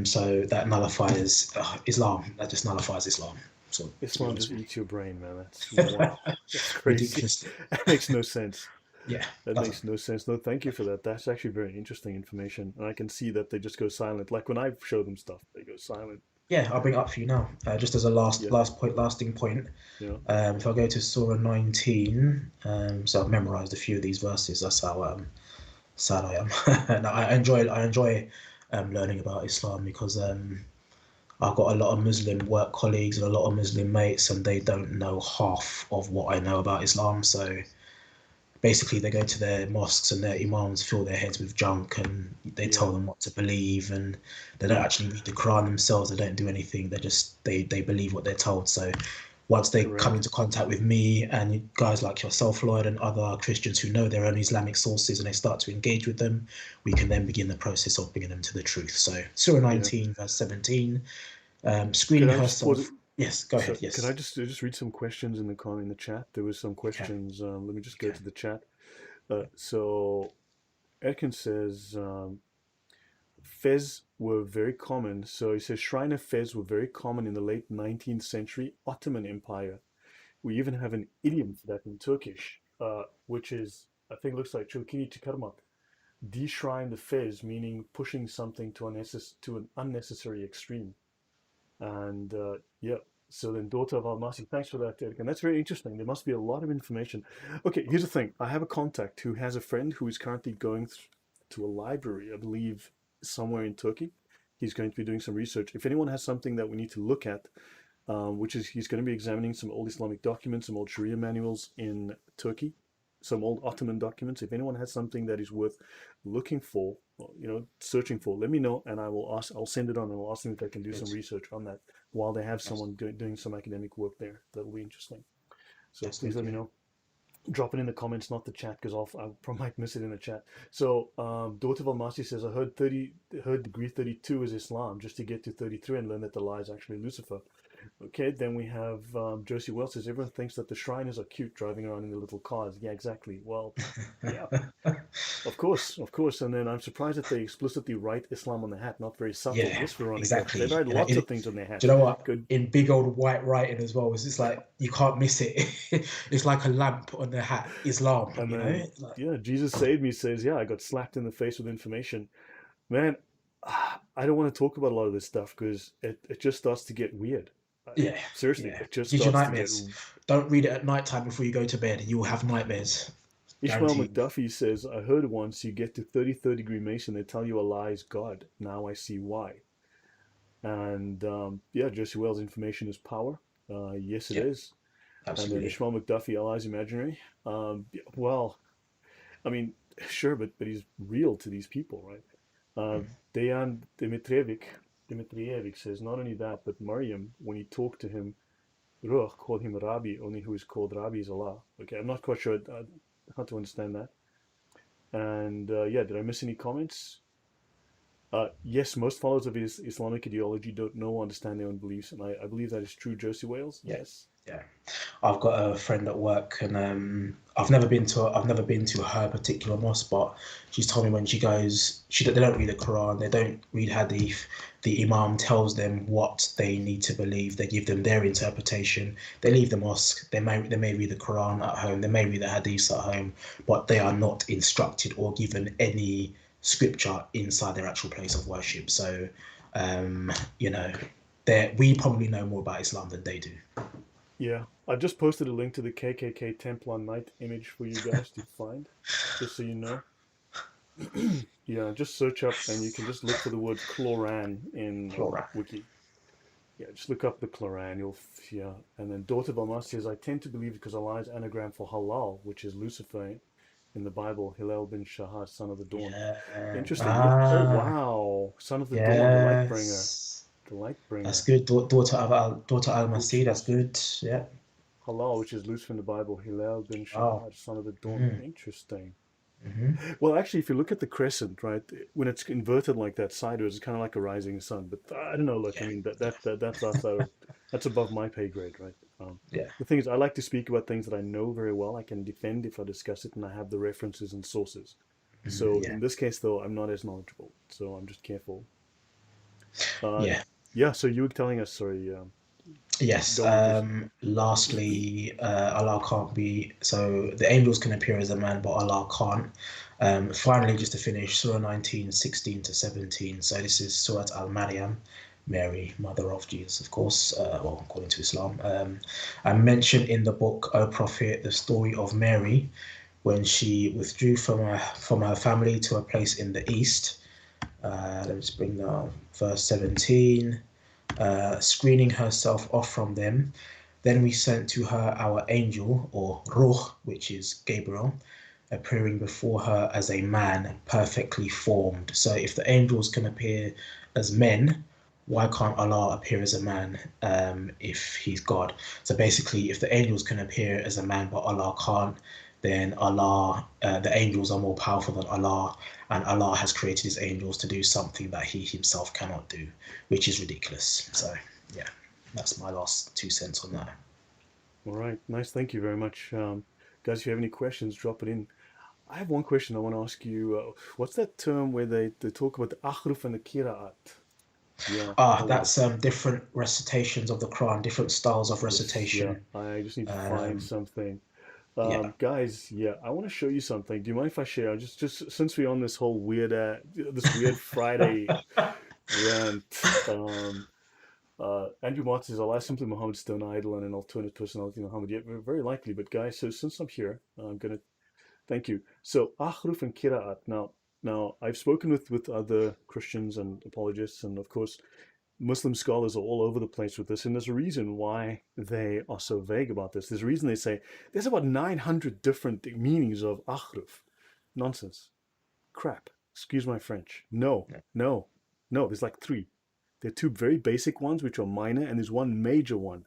So that nullifies Islam. That just nullifies Islam. So to be Islam honest just with eats your brain, man. That's wow. That's you, crazy. ridiculous. That makes no sense. Yeah, That doesn't. makes no sense. No, thank you for that. That's actually very interesting information. And I can see that they just go silent. Like when I show them stuff, they go silent. Yeah, I'll bring it up for you now. Just as a last Yeah, lasting point. yeah. If I go to Surah 19, so I've memorized a few of these verses. That's how sad I am. And I enjoy learning about Islam because I've got a lot of Muslim work colleagues and a lot of Muslim mates, and they don't know half of what I know about Islam. So basically, they go to their mosques and their imams fill their heads with junk, and they tell Yeah, them what to believe, and they don't yeah, actually read the Quran themselves. They don't do anything. They believe what they're told. So once they come correct. into contact with me and guys like yourself, Lloyd, and other Christians who know their own Islamic sources, and they start to engage with them, we can then begin the process of bringing them to the truth. So Surah Yeah. 19, verse 17, Could screening I just pause it? herself. Yes, go So ahead. could I Yes, just read some questions in the in the chat? There was some you can. questions. Let me just You go can. to the chat. Yeah. So Edkin says Fez were very common. So he says Shrine of Fez were very common in the late 19th century Ottoman Empire. We even have an idiom for that in Turkish, which is I think looks like Çılkini çıkarmak. Deshrine the Fez, meaning pushing something to an unnecessary extreme. And yeah, so then daughter of Al-Masih, thanks for that, Derek. And that's very interesting. There must be a lot of information. Okay, here's the thing. I have a contact who has a friend who is currently going to a library, I believe, somewhere in Turkey. He's going to be doing some research. If anyone has something that we need to look at, which is he's going to be examining some old Islamic documents, some old Sharia manuals in Turkey, some old Ottoman documents. If anyone has something that is worth looking for, searching for, let me know, and I will ask. I'll send it on, and I'll ask them if they can do some Good. research on that while they have Yes. someone doing some academic work there. That'll be interesting. So Yes, please good. let me Yeah. know. Drop it in the comments, not the chat, because I probably might miss it in the chat. So, Daughter of Al-Masih says, I heard degree 32 is Islam, just to get to 33 and learn that the lie is actually Lucifer. Okay, then we have Josie Wells says, everyone thinks that the Shriners are cute driving around in the little cars. Yeah, exactly. Well, yeah, of course, of course. And then I'm surprised that they explicitly write Islam on the hat, not very subtle. Yeah, Yes, Veronica, they exactly. write And lots of things on their do hat. you know what? Good. In big old white writing as well, it's just like you can't miss it. It's like a lamp on the hat. Islam, And you know? then, Like, yeah, Jesus Saved Me says, yeah, I got slapped in the face with information. Man, I don't want to talk about a lot of this stuff because it just starts to get weird. yeah, Seriously, yeah. it just Gives you starts to get nightmares. Don't read it at night time before you go to bed. You will have nightmares. Ishmael Guaranteed. McDuffie says, I heard once you get to 33rd degree Mason, they tell you Allah is God. Now I see why. And yeah, Jesse Wells' information is power. Yes, it Yeah, is. And then absolutely. Ishmael McDuffie, Allah is imaginary. Yeah, well, I mean, sure, but he's real to these people, right? Dejan Dimitrijevic says not only that, but Maryam, when he talked to him, Ruach called him Rabbi, only who is called Rabbi is Allah. Okay, I'm not quite sure how to understand that. And yeah, did I miss any comments? Yes, most followers of Islamic ideology don't know or understand their own beliefs, and I believe that is true. Josie Wales, Yeah, yes. yeah. I've got a friend at work, and I've never been to her particular mosque, but she's told me when she goes, they don't read the Quran, they don't read Hadith. The Imam tells them what they need to believe. They give them their interpretation. They leave the mosque. They may read the Quran at home. They may read the Hadith at home, but they are not instructed or given any scripture inside their actual place of worship. So, um, you know, we probably know more about Islam than they do. Yeah, I've just posted a link to the KKK Templar Knight image for you guys to find, just so you know. Yeah, just search up and you can just look for the word Cloran in Flora. Wiki. Yeah, just look up the Cloran. Yeah. And then Daughter Balma says, I tend to believe because Allah is anagram for halal, which is Lucifer in the Bible, Hillel bin Shahar, son of the dawn. Yeah. Interesting. Yeah. Oh Ah, wow, son of the dawn, the light bringer, yes. the light That's bringer. good. Daughter Al Which Masih. That's is good. Yeah. halal, which is Lucifer in the Bible, Hillel bin Oh. Shahar, son of the dawn. Mm-hmm. Interesting. Mm-hmm. Well, actually, if you look at the crescent, right, when it's inverted like that sideways, it's kind of like a rising sun. But I don't know. Look, I Yeah. mean that's outside of that's above my pay grade, right? Yeah. The thing is, I like to speak about things that I know very well. I can defend if I discuss it, and I have the references and sources. So Yeah. in this case, though, I'm not as knowledgeable, so I'm just careful. Uh, Yeah. yeah. So you were telling us, sorry, Yes. go on, please. Lastly, Allah can't be. So the angels can appear as a man, but Allah can't. Finally, just to finish, Surah 19, 16 to 17. So this is Surah Al Maryam, Mary, mother of Jesus, of course. Well, according to Islam. I mentioned in the book, O Prophet, the story of Mary when she withdrew from her family to a place in the east. Let me just bring down verse 17. Screening herself off from them. Then we sent to her our angel, or Ruh, which is Gabriel, appearing before her as a man perfectly formed. So if the angels can appear as men, why can't Allah appear as a man if he's God? So basically, if the angels can appear as a man but Allah can't, then the angels are more powerful than Allah, and Allah has created his angels to do something that he himself cannot do, which is ridiculous. So yeah, that's my last 2 cents on that. All right, nice. Thank you very much, guys. If you have any questions, drop it in. I have one question I want to ask you. What's that term where they talk about the ahruf and the kiraat? Yeah, hold on. That's different recitations of the Quran, different styles of Yes, yeah. recitation. I just need to find Um, something. yeah. Guys, yeah, I want to show you something. Do you mind if I share? Just since we're on this whole weird, this weird Friday rant. Andrew Martin says, "Allah is simply Muhammad's stone idol and an alternate personality of Muhammad." Yeah, very likely. But guys, so since I'm here, I'm gonna thank you. So ahruf and kiraat. Now I've spoken with other Christians and apologists, and of course Muslim scholars are all over the place with this, and there's a reason why they are so vague about this. There's a reason they say there's about 900 different meanings of ahruf. Nonsense. Crap. Excuse my French. No, no, no. There's like three. There are two very basic ones, which are minor, and there's one major one.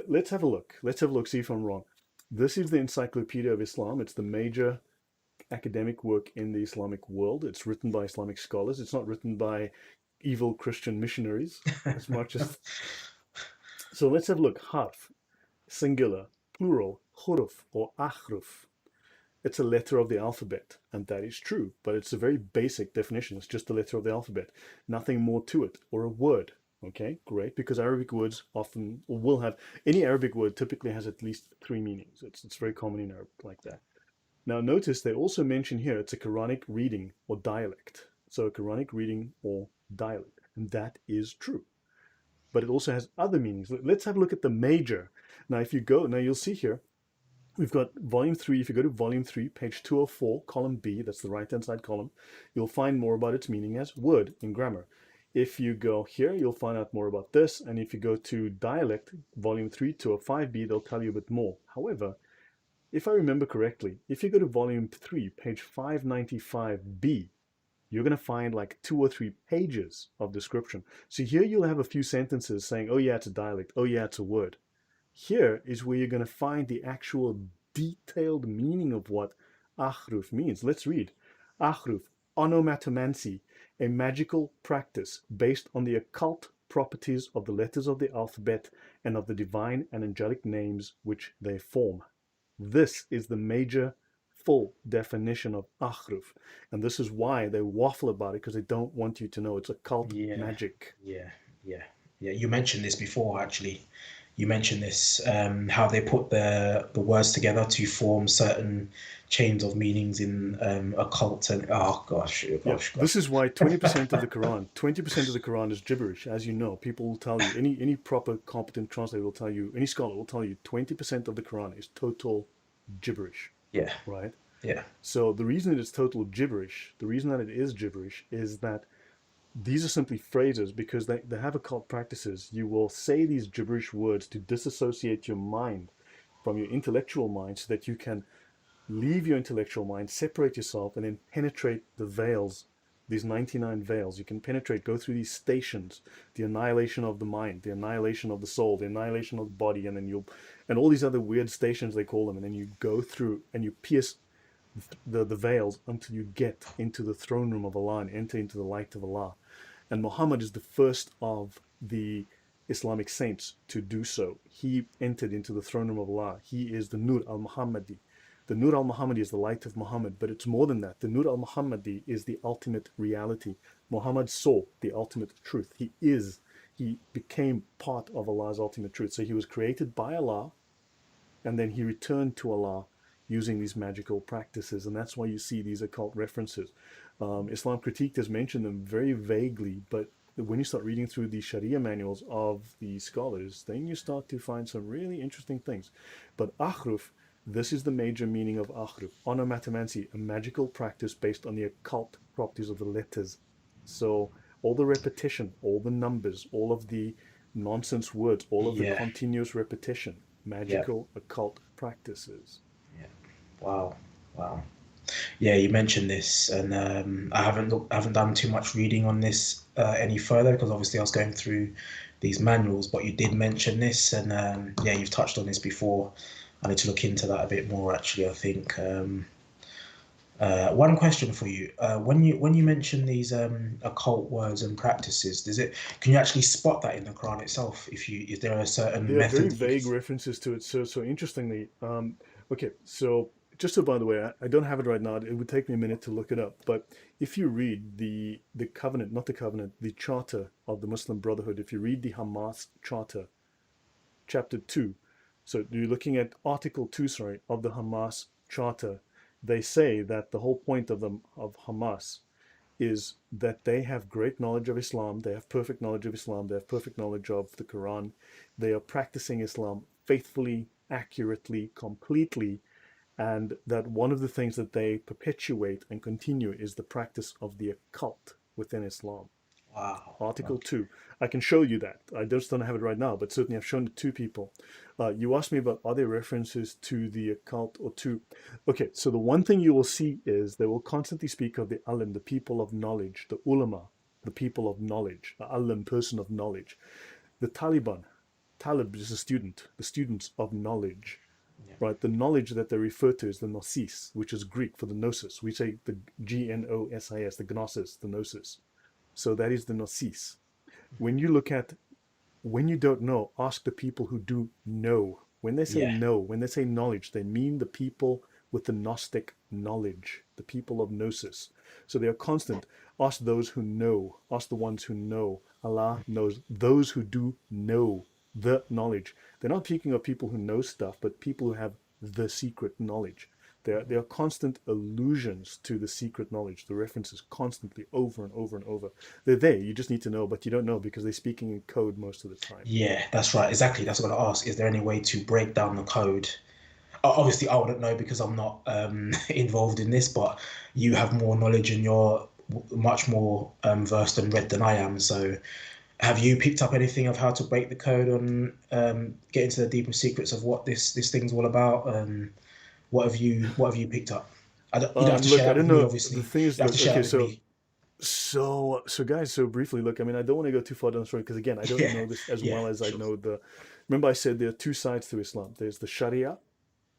Let's have a look. Let's have a look, see if I'm wrong. This is the Encyclopedia of Islam. It's the major academic work in the Islamic world. It's written by Islamic scholars. It's not written by evil Christian missionaries as much as. So let's have a look. Harf, singular, plural, huruf or ahruf. It's a letter of the alphabet, and that is true, but it's a very basic definition. It's just a letter of the alphabet, nothing more to it, or a word. Okay, great, because Arabic words often or will have any Arabic word typically has at least three meanings. It's very common in Arabic like that. Now notice they also mention here it's a Quranic reading or dialect. So a Quranic reading or dialect, and that is true. But it also has other meanings. Let's have a look at the major. Now if you go, now you'll see here, We've got volume 3. If you go to volume 3, page 204, column B, that's the right-hand side column, you'll find more about its meaning as word in grammar. If you go here, you'll find out more about this. And if you go to dialect, volume 3, 205B, they'll tell you a bit more. However, if I remember correctly, if you go to volume 3, page 595B, you're going to find like 2 or 3 pages of description. So here you'll have a few sentences saying, oh yeah, it's a dialect. Oh yeah, it's a word. Here is where you're going to find the actual detailed meaning of what akhruf means. Let's read. Akhruf, onomatomancy, a magical practice based on the occult properties of the letters of the alphabet and of the divine and angelic names which they form. This is the major full definition of akhruf, and this is why they waffle about it, because they don't want you to know it's occult magic. Yeah. You mentioned this before, actually. You mentioned this, how they put the words together to form certain chains of meanings in occult, and gosh. This is why 20% of the Quran is gibberish. As you know, people will tell you, any proper competent translator will tell you, any scholar will tell you 20% of the Quran is total gibberish. Yeah. Right? Yeah. So the reason it is total gibberish, the reason that it is gibberish is that these are simply phrases, because they have occult practices. You will say these gibberish words to disassociate your mind from your intellectual mind so that you can leave your intellectual mind, separate yourself, and then penetrate the veils, these 99 veils. You can penetrate, go through these stations, the annihilation of the mind, the annihilation of the soul, the annihilation of the body, and then and all these other weird stations they call them, and then you go through and you pierce the veils until you get into the throne room of Allah and enter into the light of Allah. And Muhammad is the first of the Islamic saints to do so. He entered into the throne room of Allah. He is the Nur al-Muhammadi. The Nur al-Muhammadi is the light of Muhammad, but it's more than that. The Nur al-Muhammadi is the ultimate reality. Muhammad saw the ultimate truth. He became part of Allah's ultimate truth. So he was created by Allah, and then he returned to Allah using these magical practices, and that's why you see these occult references. Islam Critiqued has mentioned them very vaguely, but when you start reading through the Sharia manuals of the scholars, then you start to find some really interesting things. But akhruf, this is the major meaning of akhruf. Onomatomancy, a magical practice based on the occult properties of the letters. So all the repetition, all the numbers, all of the nonsense words, all of the continuous repetition, magical occult practices. Wow. Yeah, you mentioned this, and I haven't done too much reading on this any further, because obviously I was going through these manuals. But you did mention this, and you've touched on this before. I need to look into that a bit more, actually. I think one question for you: when you mention these occult words and practices, can you actually spot that in the Quran itself? Is there a certain there are very method? vague references to it. So interestingly, okay, so just so by the way, I don't have it right now. It would take me a minute to look it up. But if you read the covenant, not the covenant, the charter of the Muslim Brotherhood, if you read the Hamas charter, chapter 2, so you're looking at article 2, of the Hamas charter, they say that the whole point of Hamas is that they have great knowledge of Islam, they have perfect knowledge of Islam, they have perfect knowledge of the Quran, they are practicing Islam faithfully, accurately, completely, and that one of the things that they perpetuate and continue is the practice of the occult within Islam. Wow. Article 2. I can show you that. I just don't have it right now, but certainly I've shown it to people. You asked me about other references to the occult or to... Okay, so the one thing you will see is they will constantly speak of the alim, the people of knowledge, the ulama, the people of knowledge, the alim, person of knowledge. The Talib is a student, the students of knowledge. Right, the knowledge that they refer to is the gnosis, which is Greek for the gnosis. We say the Gnosis, the gnosis, the gnosis. So that is the gnosis. When you don't know, ask the people who do know. When they say know, when they say knowledge, they mean the people with the Gnostic knowledge, the people of gnosis. So they are constant. Ask those who know. Ask the ones who know. Allah knows those who do know the knowledge. They're not speaking of people who know stuff, but people who have the secret knowledge. There are constant allusions to the secret knowledge, the references constantly over and over and over. They're there, you just need to know, but you don't know because they're speaking in code most of the time. Yeah, that's right. Exactly. That's what I asked. Is there any way to break down the code? Obviously, I wouldn't know because I'm not involved in this, but you have more knowledge and you're much more versed and read than I am. So, have you picked up anything of how to break the code on get into the deeper secrets of what this thing's all about? What have you picked up? You don't have to share Look, I that with don't me, know. obviously. The You thing is, don't have look, to share okay, that with so me. guys, so briefly, look, I mean, I don't want to go too far down the story because again, I don't Yeah, know this as yeah, well as I sure. know the. Remember, I said there are two sides to Islam. There's the Sharia,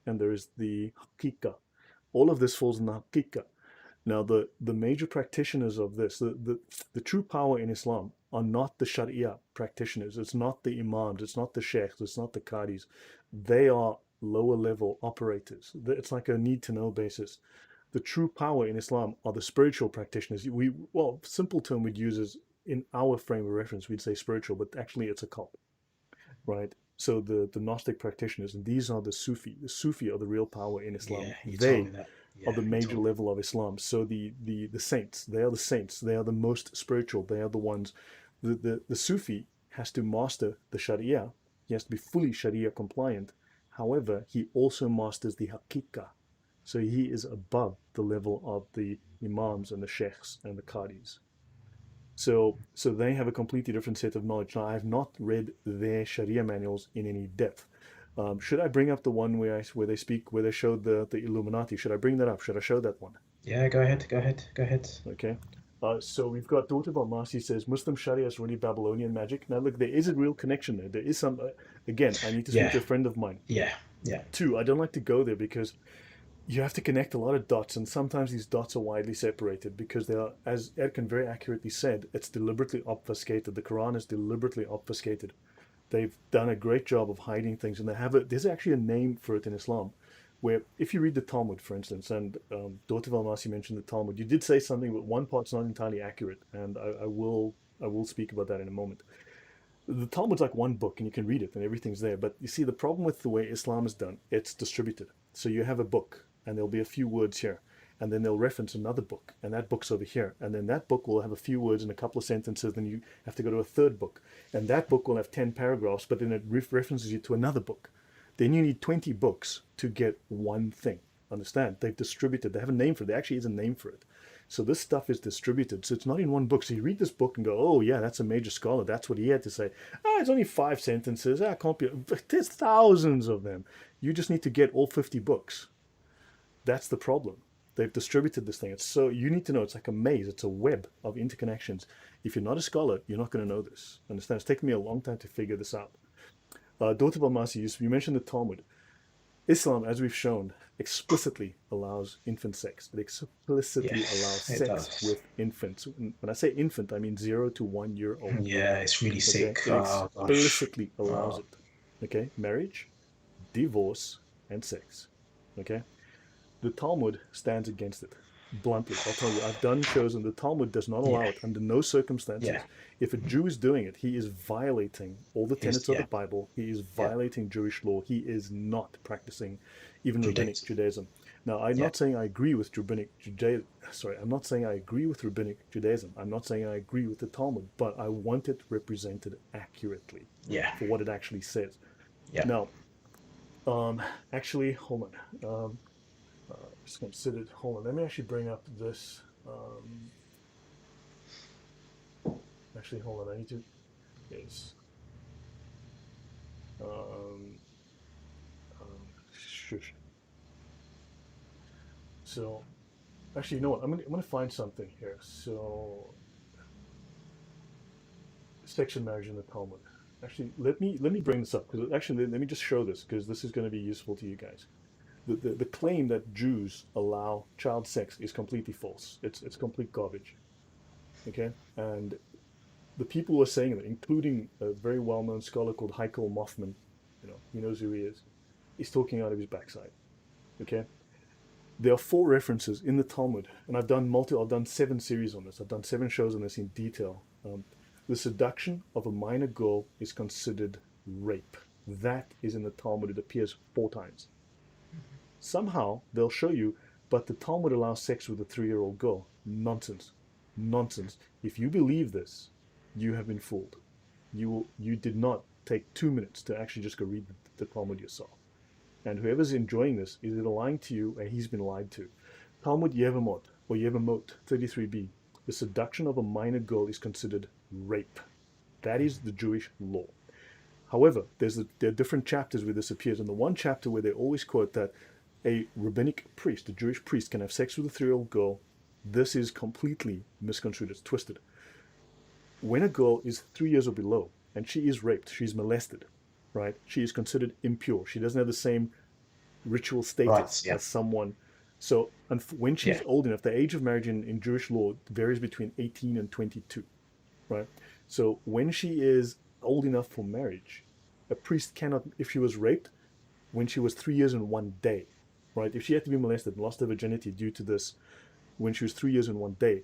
and there is the Hakika. All of this falls in the Hakika. Now, the major practitioners of this, the true power in Islam, are not the Sharia practitioners. It's not the imams. It's not the sheikhs. It's not the qadis. They are lower level operators. It's like a need to know basis. The true power in Islam are the spiritual practitioners. Well, simple term we'd use is in our frame of reference, we'd say spiritual, but actually it's a cult, right? So the Gnostic practitioners, and these are the Sufi. The Sufi are the real power in Islam. Yeah, you told me They that. are Yeah, the you major told me. level of Islam. So the saints, they are the saints. They are the most spiritual. They are the ones. The Sufi has to master the Sharia. He has to be fully Sharia compliant. However, he also masters the Hakika. So he is above the level of the imams and the sheikhs and the qadis. So they have a completely different set of knowledge. Now, I have not read their Sharia manuals in any depth. Should I bring up the one where they speak, where they showed the Illuminati? Should I bring that up? Should I show that one? Yeah, go ahead, go ahead, go ahead. Okay. So we've got Daughter Balmasi says Muslim Sharia is really Babylonian magic. Now, look, there is a real connection there. There is some, again, I need to speak Yeah, to a friend of mine. yeah, yeah, Two, I don't like to go there because you have to connect a lot of dots, and sometimes these dots are widely separated because they are, as Erkan very accurately said, it's deliberately obfuscated. The Quran is deliberately obfuscated. They've done a great job of hiding things, and there's actually a name for it in Islam. Where, if you read the Talmud, for instance, and Dr. Valmasi mentioned the Talmud, you did say something, but one part's not entirely accurate, and I will speak about that in a moment. The Talmud's like one book and you can read it and everything's there. But you see, the problem with the way Islam is done, it's distributed. So you have a book and there'll be a few words here. And then they'll reference another book, and that book's over here. And then that book will have a few words and a couple of sentences. Then you have to go to a third book. And that book will have 10 paragraphs, but then it references you to another book. Then you need 20 books to get one thing. Understand? They've distributed. They have a name for it. There actually is a name for it. So this stuff is distributed. So it's not in one book. So you read this book and go, oh, yeah, that's a major scholar. That's what he had to say. It's only 5 sentences. I can't be. There's thousands of them. You just need to get all 50 books. That's the problem. They've distributed this thing. It's so, you need to know, it's like a maze. It's a web of interconnections. If you're not a scholar, you're not going to know this. Understand? It's taken me a long time to figure this out. Dr. Balmasi, you mentioned the Talmud. Islam, as we've shown, explicitly allows infant sex. It explicitly allows Yes, it sex does. with infants. When I say infant, I mean 0 to 1 year old. Yeah, it's really Okay? sick. It Oh gosh. explicitly allows Oh, it. Okay? Marriage, divorce, and sex. Okay? The Talmud stands against it. Bluntly, I'll tell you, I've done shows and the Talmud does not allow yeah, it under no yeah. circumstances. If a Jew is doing it, he is violating all the tenets of the Yeah, Bible. He is yeah. violating Jewish law. He is not practicing even rabbinic Judaism. Judaism. Now, I'm Yeah, not saying I agree with rabbinic Judaism. Sorry, I'm not saying I agree with rabbinic Judaism. I'm not saying I agree with the Talmud, but I want it represented accurately yeah, for what it actually says. yeah. Now, actually, hold on. Just considered. Hold on. Let me actually bring up this. Actually, hold on. I need to. Is um, shush. So, actually, you know what? I'm gonna find something here. So, section marriage in the Talmud. Actually, let me bring this up because actually let me just show this because this is going to be useful to you guys. The claim that Jews allow child sex is completely false. It's complete garbage. Okay, and the people who are saying that, including a very well-known scholar called Heikel Mothman, he knows who he is. He's talking out of his backside. Okay, there are 4 references in the Talmud, and I've done 7 series on this. I've done 7 shows on this in detail. The seduction of a minor girl is considered rape. That is in the Talmud. It appears 4 times. Somehow they'll show you, but the Talmud allows sex with a 3-year-old girl. Nonsense. Nonsense. If you believe this, you have been fooled. You did not take 2 minutes to actually just go read the Talmud yourself. And whoever's enjoying this is either lying to you or he's been lied to. Talmud Yevamot, or Yevamot 33b, the seduction of a minor girl is considered rape. That is the Jewish law. However, there are different chapters where this appears. In the one chapter where they always quote that a rabbinic priest, a Jewish priest, can have sex with a 3-year-old girl, this is completely misconstrued. It's twisted. When a girl is 3 years or below and she is raped, she's molested, right? She is considered impure. She doesn't have the same ritual status as someone. So when she's old enough, the age of marriage in Jewish law varies between 18 and 22, right? So when she is old enough for marriage, a priest cannot, if she was raped when she was 3 years and 1 day, right? If she had to be molested and lost her virginity due to this when she was 3 years and 1 day,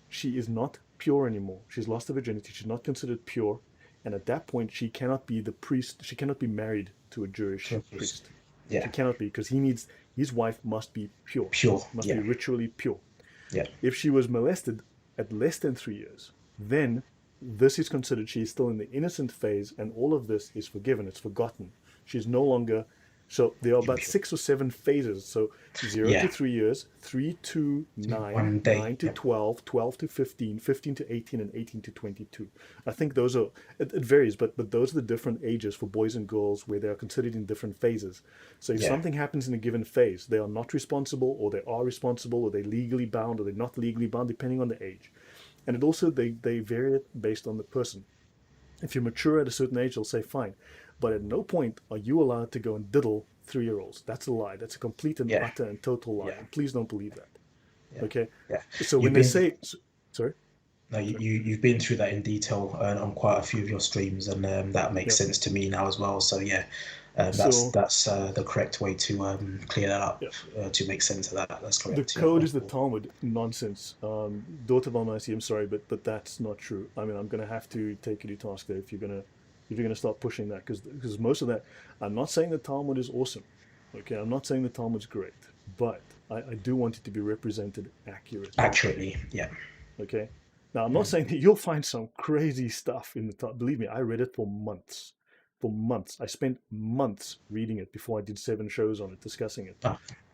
she is not pure anymore. She's lost her virginity. She's not considered pure. And at that point, she cannot be the priest. She cannot be married to a Jewish priest. She cannot be, because his wife must be pure. Must be ritually pure. If she was molested at less than 3 years, then this is considered, she is still in the innocent phase, and all of this is forgiven. It's forgotten. She's no longer. So there are about 6 or 7 phases. So 0 to 3 years, 3 to 9, 9 to 12, 12 to 15, 15 to 18, and 18 to 22. I think those are, it varies, but those are the different ages for boys and girls where they are considered in different phases. So if something happens in a given phase, they are not responsible, or they are responsible, or they're legally bound, or they're not legally bound, depending on the age. And it also, they vary it based on the person. If you're mature at a certain age, they'll say fine. But at no point are you allowed to go and diddle 3-year-olds. That's a lie. That's a complete and utter and total lie. And please don't believe that. Okay? So when they say... Sorry? No, you've been through that in detail on quite a few of your streams, and that makes sense to me now as well. So that's the correct way to clear that up, to make sense of that. That's correct. The code is the Talmud nonsense. Daughter of Almighty, I'm sorry, but that's not true. I mean, I'm going to have to take you to task there if you're going to start pushing that, because most of that, I'm not saying the Talmud is awesome. Okay, I'm not saying the Talmud's great, but I do want it to be represented accurately. Okay. Now, I'm not saying that you'll find some crazy stuff in the Talmud. Believe me, I read it for months. I spent months reading it before I did 7 shows on it, discussing it.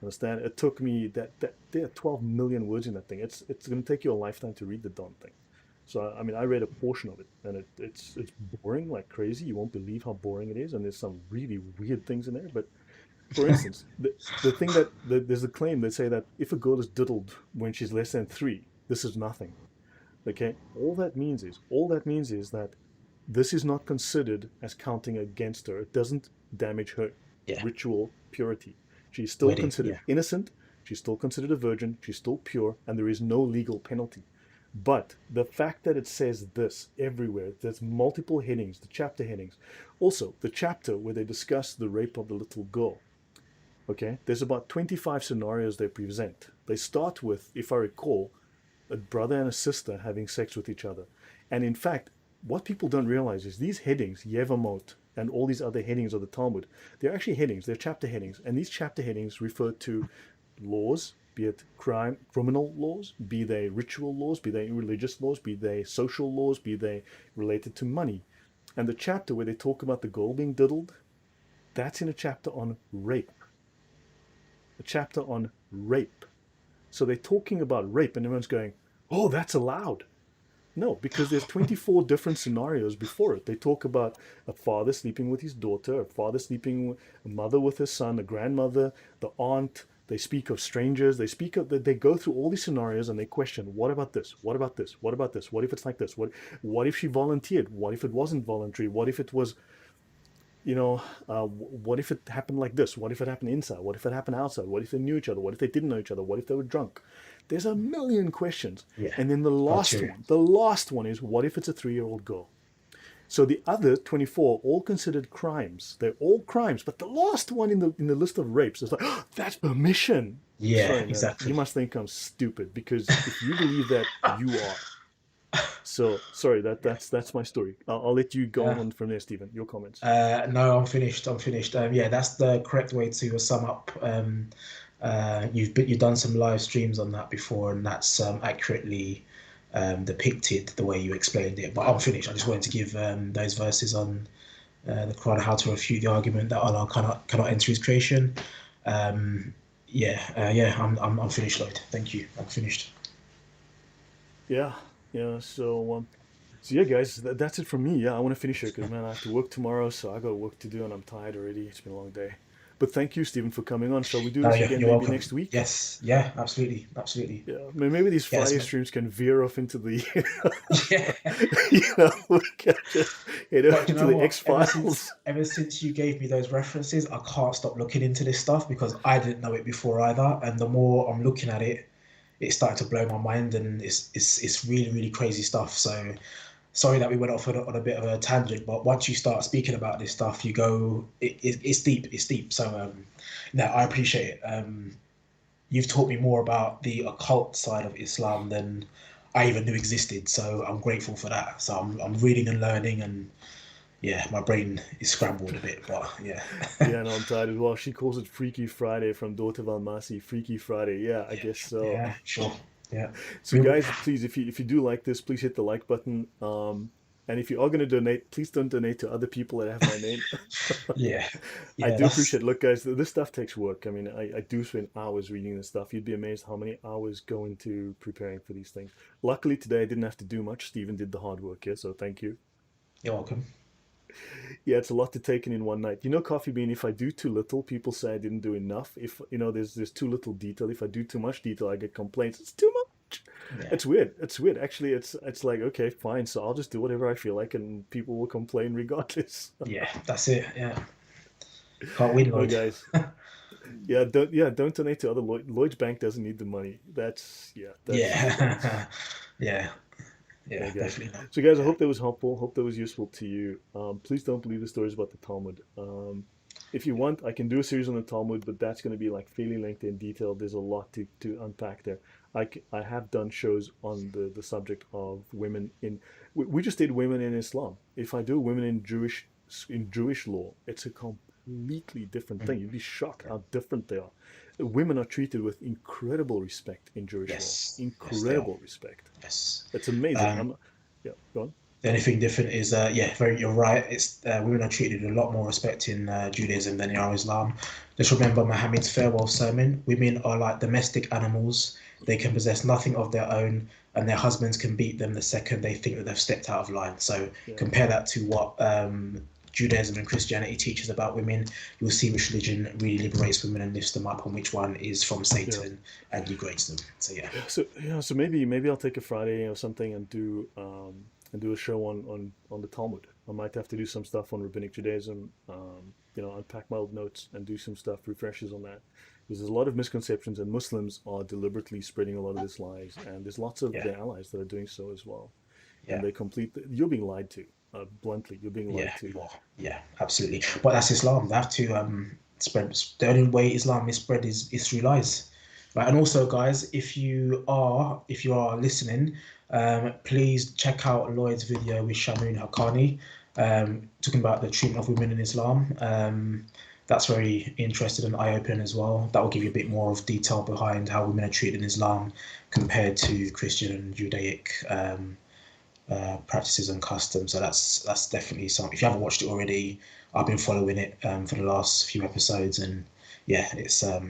Understand? It took me there are 12 million words in that thing. It's going to take you a lifetime to read the darn thing. So I mean, I read a portion of it, and it's boring like crazy. You won't believe how boring it is, and there's some really weird things in there. But for instance, the thing that there's a claim that say that if a girl is diddled when she's less than 3, this is nothing. Okay, all that means is that this is not considered as counting against her. It doesn't damage her ritual purity. She's still considered innocent. She's still considered a virgin. She's still pure, and there is no legal penalty. But the fact that it says this everywhere, there's multiple headings, the chapter headings. Also, the chapter where they discuss the rape of the little girl. Okay, there's about 25 scenarios they present. They start with, if I recall, a brother and a sister having sex with each other. And in fact, what people don't realize is these headings, Yevamot, and all these other headings of the Talmud, they're actually headings, they're chapter headings. And these chapter headings refer to laws, be it criminal laws, be they ritual laws, be they religious laws, be they social laws, be they related to money. And the chapter where they talk about the girl being diddled, that's in a chapter on rape. A chapter on rape. So they're talking about rape, and everyone's going, oh, that's allowed. No, because there's 24 different scenarios before it. They talk about a father sleeping with his daughter, a father sleeping, a mother with her son, a grandmother, the aunt. They speak of strangers. They go through all these scenarios and they question, what about this? What about this? What about this? What if it's like this? What if she volunteered? What if it wasn't voluntary? What if it was, what if it happened like this? What if it happened inside? What if it happened outside? What if they knew each other? What if they didn't know each other? What if they were drunk? There's a million questions. And then the last one is, what if it's a 3-year-old girl? So the other 24 all considered crimes. They're all crimes, but the last one in the list of rapes is like, oh, that's permission. Sorry, exactly. You must think I'm stupid, because if you believe that, you are. So sorry, that's my story. I'll let you go on from there, Stephen. Your comments. No, I'm finished. That's the correct way to sum up. You've done some live streams on that before, and that's accurately depicted the way you explained it. But I'm finished. I just wanted to give those verses on the Quran, how to refute the argument that Allah cannot enter His creation. I'm finished, Lloyd. Thank you. I'm finished. Yeah, yeah. So yeah, guys, that's it from me. Yeah, I want to finish it because man, I have to work tomorrow, so I got work to do, and I'm tired already. It's been a long day. But thank you, Stephen, for coming on. Shall we do No, this again you're maybe welcome. next week? Yes, yeah, absolutely, absolutely. Yeah, maybe these Yes, Friday man. streams can veer off into the, Yeah. we can just But you into know the what? X Files. Ever since you gave me those references, I can't stop looking into this stuff because I didn't know it before either. And the more I'm looking at it, it's starting to blow my mind, and it's really really crazy stuff. So sorry that we went off on a bit of a tangent, but once you start speaking about this stuff, you go, it's deep, it's deep. So no, I appreciate it. You've taught me more about the occult side of Islam than I even knew existed. So I'm grateful for that. So I'm reading and learning, and yeah, my brain is scrambled a bit, but yeah. Yeah, no, Untitled. Well, she calls it Freaky Friday from Daughter Valmasi. Freaky Friday. Yeah, I guess so. Yeah, sure. Yeah. So, We- guys, please, if you do like this, please hit the like button. And if you are going to donate, please don't donate to other people that have my name. yeah. I Yeah, do that's appreciate. Look, guys, this stuff takes work. I mean, I do spend hours reading this stuff. You'd be amazed how many hours go into preparing for these things. Luckily, today I didn't have to do much. Stephen did the hard work. Yeah, so thank you. you're welcome. Yeah, it's a lot to take in one night. You know, Coffee Bean, if I do too little, people say I didn't do enough. If, there's too little detail. If I do too much detail, I get complaints. It's too much. Yeah. It's weird. It's weird. Actually, it's like, okay, fine. So I'll just do whatever I feel like and people will complain regardless. Yeah, that's it. Yeah. Can't win, Oh, Lloyd. guys. Yeah, don't donate to other Lloyd's Bank doesn't need the money. That's for you guys. Yeah. yeah. Yeah, Yeah, guys. definitely not. So, guys, I Yeah. hope that was helpful. Hope that was useful to you. Please don't believe the stories about the Talmud. If you want, I can do a series on the Talmud, but that's going to be like fairly lengthy and detailed. There's a lot to unpack there. I have done shows on the subject of women in. We just did women in Islam. If I do women in Jewish law, it's a completely different Mm. thing. You'd be shocked how different they are. Women are treated with incredible respect in Jewish law. Yes. Yes, they are. Incredible respect. Yes. It's amazing. Um, Yeah, go on. the only thing different is, you're right. It's women are treated with a lot more respect in Judaism than they are Islam. Just remember Muhammad's farewell sermon. Women are like domestic animals. They can possess nothing of their own, and their husbands can beat them the second they think that they've stepped out of line. So Yeah, compare that to what Judaism and Christianity teaches about women. You'll see which religion really liberates women and lifts them up, and which one is from yeah. Satan and degrades them. So yeah, So maybe I'll take a Friday or something and do a show on the Talmud. I might have to do some stuff on rabbinic Judaism. Unpack my old notes and do some stuff refreshes on that. Because there's a lot of misconceptions, and Muslims are deliberately spreading a lot of this lies, and there's lots of yeah, their allies that are doing so as well. And yeah. you're being lied to. Bluntly, you're being lied Yeah, to. you are. Yeah, absolutely. But that's Islam. They have to spread. The only way Islam is spread is through lies, right? And also, guys, if you are listening, please check out Lloyd's video with Shamoon Haqqani, talking about the treatment of women in Islam. That's very interesting and eye-opening as well. That will give you a bit more of detail behind how women are treated in Islam compared to Christian and Judaic practices and customs. So that's definitely something. If you haven't watched it already, I've been following it for the last few episodes, and yeah, it's Yeah,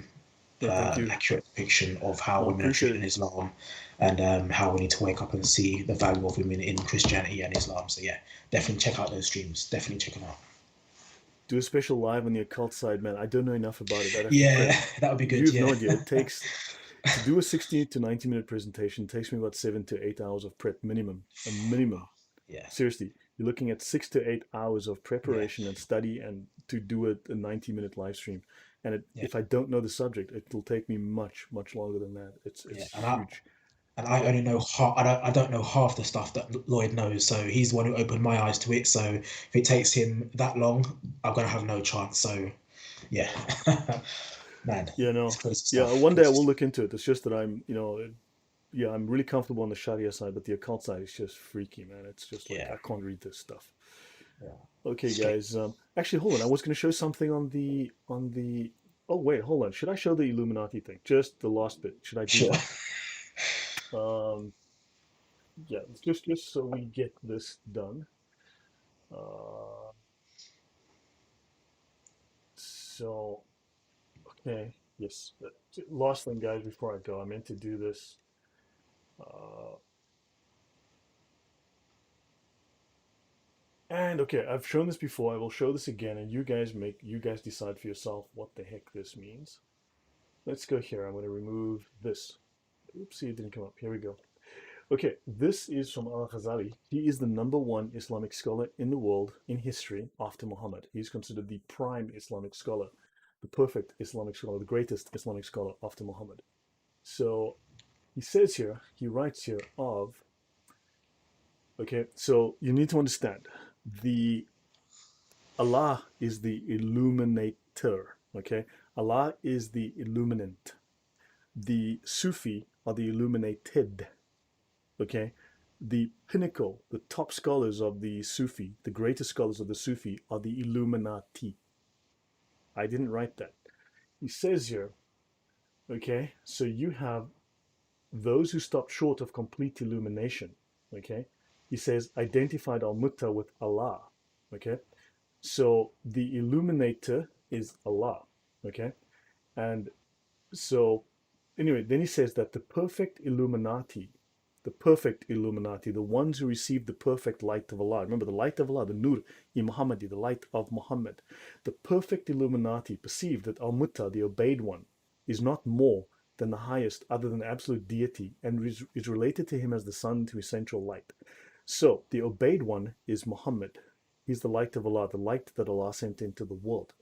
thank an you. accurate depiction of how No, women are appreciate treated in it. Islam, and how we need to wake up and see the value of women in Christianity and Islam. So yeah, definitely check out those streams. Definitely check them out. Do a special live on the occult side, man. I don't know enough about it. I'd have to Yeah, prep. that would be You good. have no Yeah, idea. It takes to do a 60 to 90-minute presentation. It takes me about 7 to 8 hours of prep minimum. A minimum. yeah, Seriously, you're looking at 6 to 8 hours of yeah, preparation and study and to do a 90-minute live stream. And yeah, if I don't know the subject, it will take me much, much longer than that. It's yeah. huge. And I only know half. I don't know half the stuff that Lloyd knows. So he's the one who opened my eyes to it. So if it takes him that long, I'm gonna have no chance. So yeah, man, Yeah, it's no. crazy Yeah, stuff. one day I Crazy will stuff. look into it. It's just that yeah, I'm really comfortable on the Sharia side, but the occult side is just freaky, man. It's just like Yeah, I can't read this stuff. yeah. Okay, Straight. guys. Actually, hold on. I was going to show something on the. Oh wait, hold on. Should I show the Illuminati thing? Just the last bit. Should I do Sure. that? Um, yeah. Just so we get this done. Uh, So, okay, yes. Last thing, guys, before I go, I meant to do this. Uh, and okay, I've shown this before. I will show this again, and you guys decide for yourself what the heck this means. Let's go here. I'm going to remove this. Oopsie, it didn't come up. Here we go. Okay, this is from Al-Ghazali. He is the #1 Islamic scholar in the world in history after Muhammad. He's considered the prime Islamic scholar, the perfect Islamic scholar, the greatest Islamic scholar after Muhammad. So he says here, he writes here of, okay, so you need to understand the Allah is the illuminator, okay? Allah is the illuminant. The Sufi are the illuminated, okay? The pinnacle, the top scholars of the Sufi, the greatest scholars of the Sufi are the Illuminati. I didn't write that. He says here, okay, so you have those who stopped short of complete illumination, okay? He says identified al-mutta with Allah, okay? So the illuminator is Allah, okay? And so anyway, then he says that the perfect Illuminati, the ones who receive the perfect light of Allah. Remember, the light of Allah, the Nur-i Muhammadi, the light of Muhammad. The perfect Illuminati perceive that Al-Mutta, the obeyed one, is not more than the highest other than absolute deity and is related to him as the sun to essential light. So the obeyed one is Muhammad. He's the light of Allah, the light that Allah sent into the world.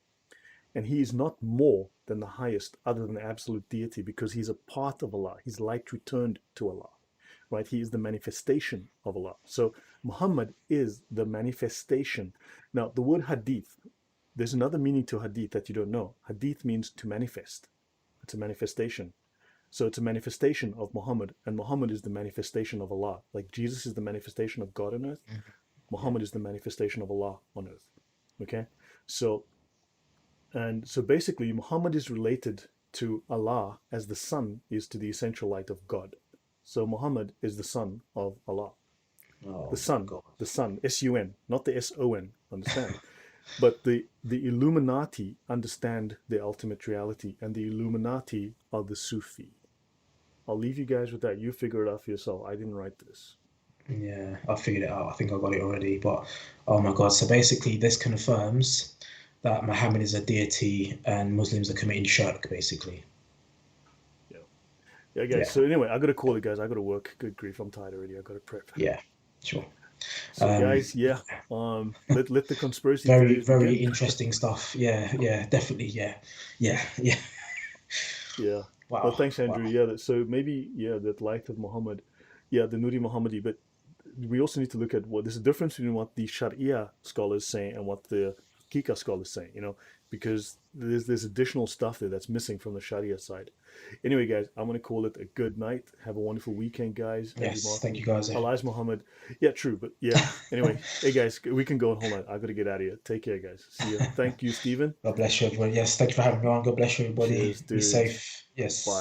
And he is not more than the highest other than absolute deity because he's a part of Allah. His light returned to Allah, right? He is the manifestation of Allah. So Muhammad is the manifestation. Now, the word hadith, there's another meaning to hadith that you don't know. Hadith means to manifest. It's a manifestation. So it's a manifestation of Muhammad, and Muhammad is the manifestation of Allah. Like Jesus is the manifestation of God on earth, Muhammad is the manifestation of Allah on earth. Okay? So basically, Muhammad is related to Allah as the sun is to the essential light of God. So Muhammad is the son of Allah. Oh, The sun, God. the sun, S-U-N, not the S-O-N, understand? But the Illuminati understand the ultimate reality, and the Illuminati are the Sufi. I'll leave you guys with that. You figure it out for yourself. I didn't write this. Yeah, I figured it out. I think I got it already. But oh my God. So basically, this confirms that Muhammad is a deity and Muslims are committing shirk, basically. Yeah. Yeah, guys. Yeah, So anyway, I gotta call it, guys. I gotta work. Good grief, I'm tired already. I gotta prep. yeah, sure. So guys, yeah. Let the conspiracy Very, theories very begin. interesting stuff. Yeah, yeah, definitely. Yeah, yeah, yeah. Yeah. Well, Wow, thanks, Andrew. wow. Yeah. So maybe, yeah, that light of Muhammad. Yeah, the Nuri Muhammadi. But we also need to look at what there's a difference between what the Sharia scholars say and what the Hakika scholars say. Because there's additional stuff there that's missing from the Sharia side. Anyway, guys, I'm gonna call it a good night. Have a wonderful weekend, guys. Andrew Yes, thank Martin, you, guys. Elias Muhammad. Yeah, true, but yeah. Anyway, hey guys, we can go on. Hold on, I gotta get out of here. Take care, guys. See ya. Thank you, Stephen. God bless you, everyone. Yes, thank you for having me on. God bless you, everybody. Cheers, Be dude. safe. Yes. Bye.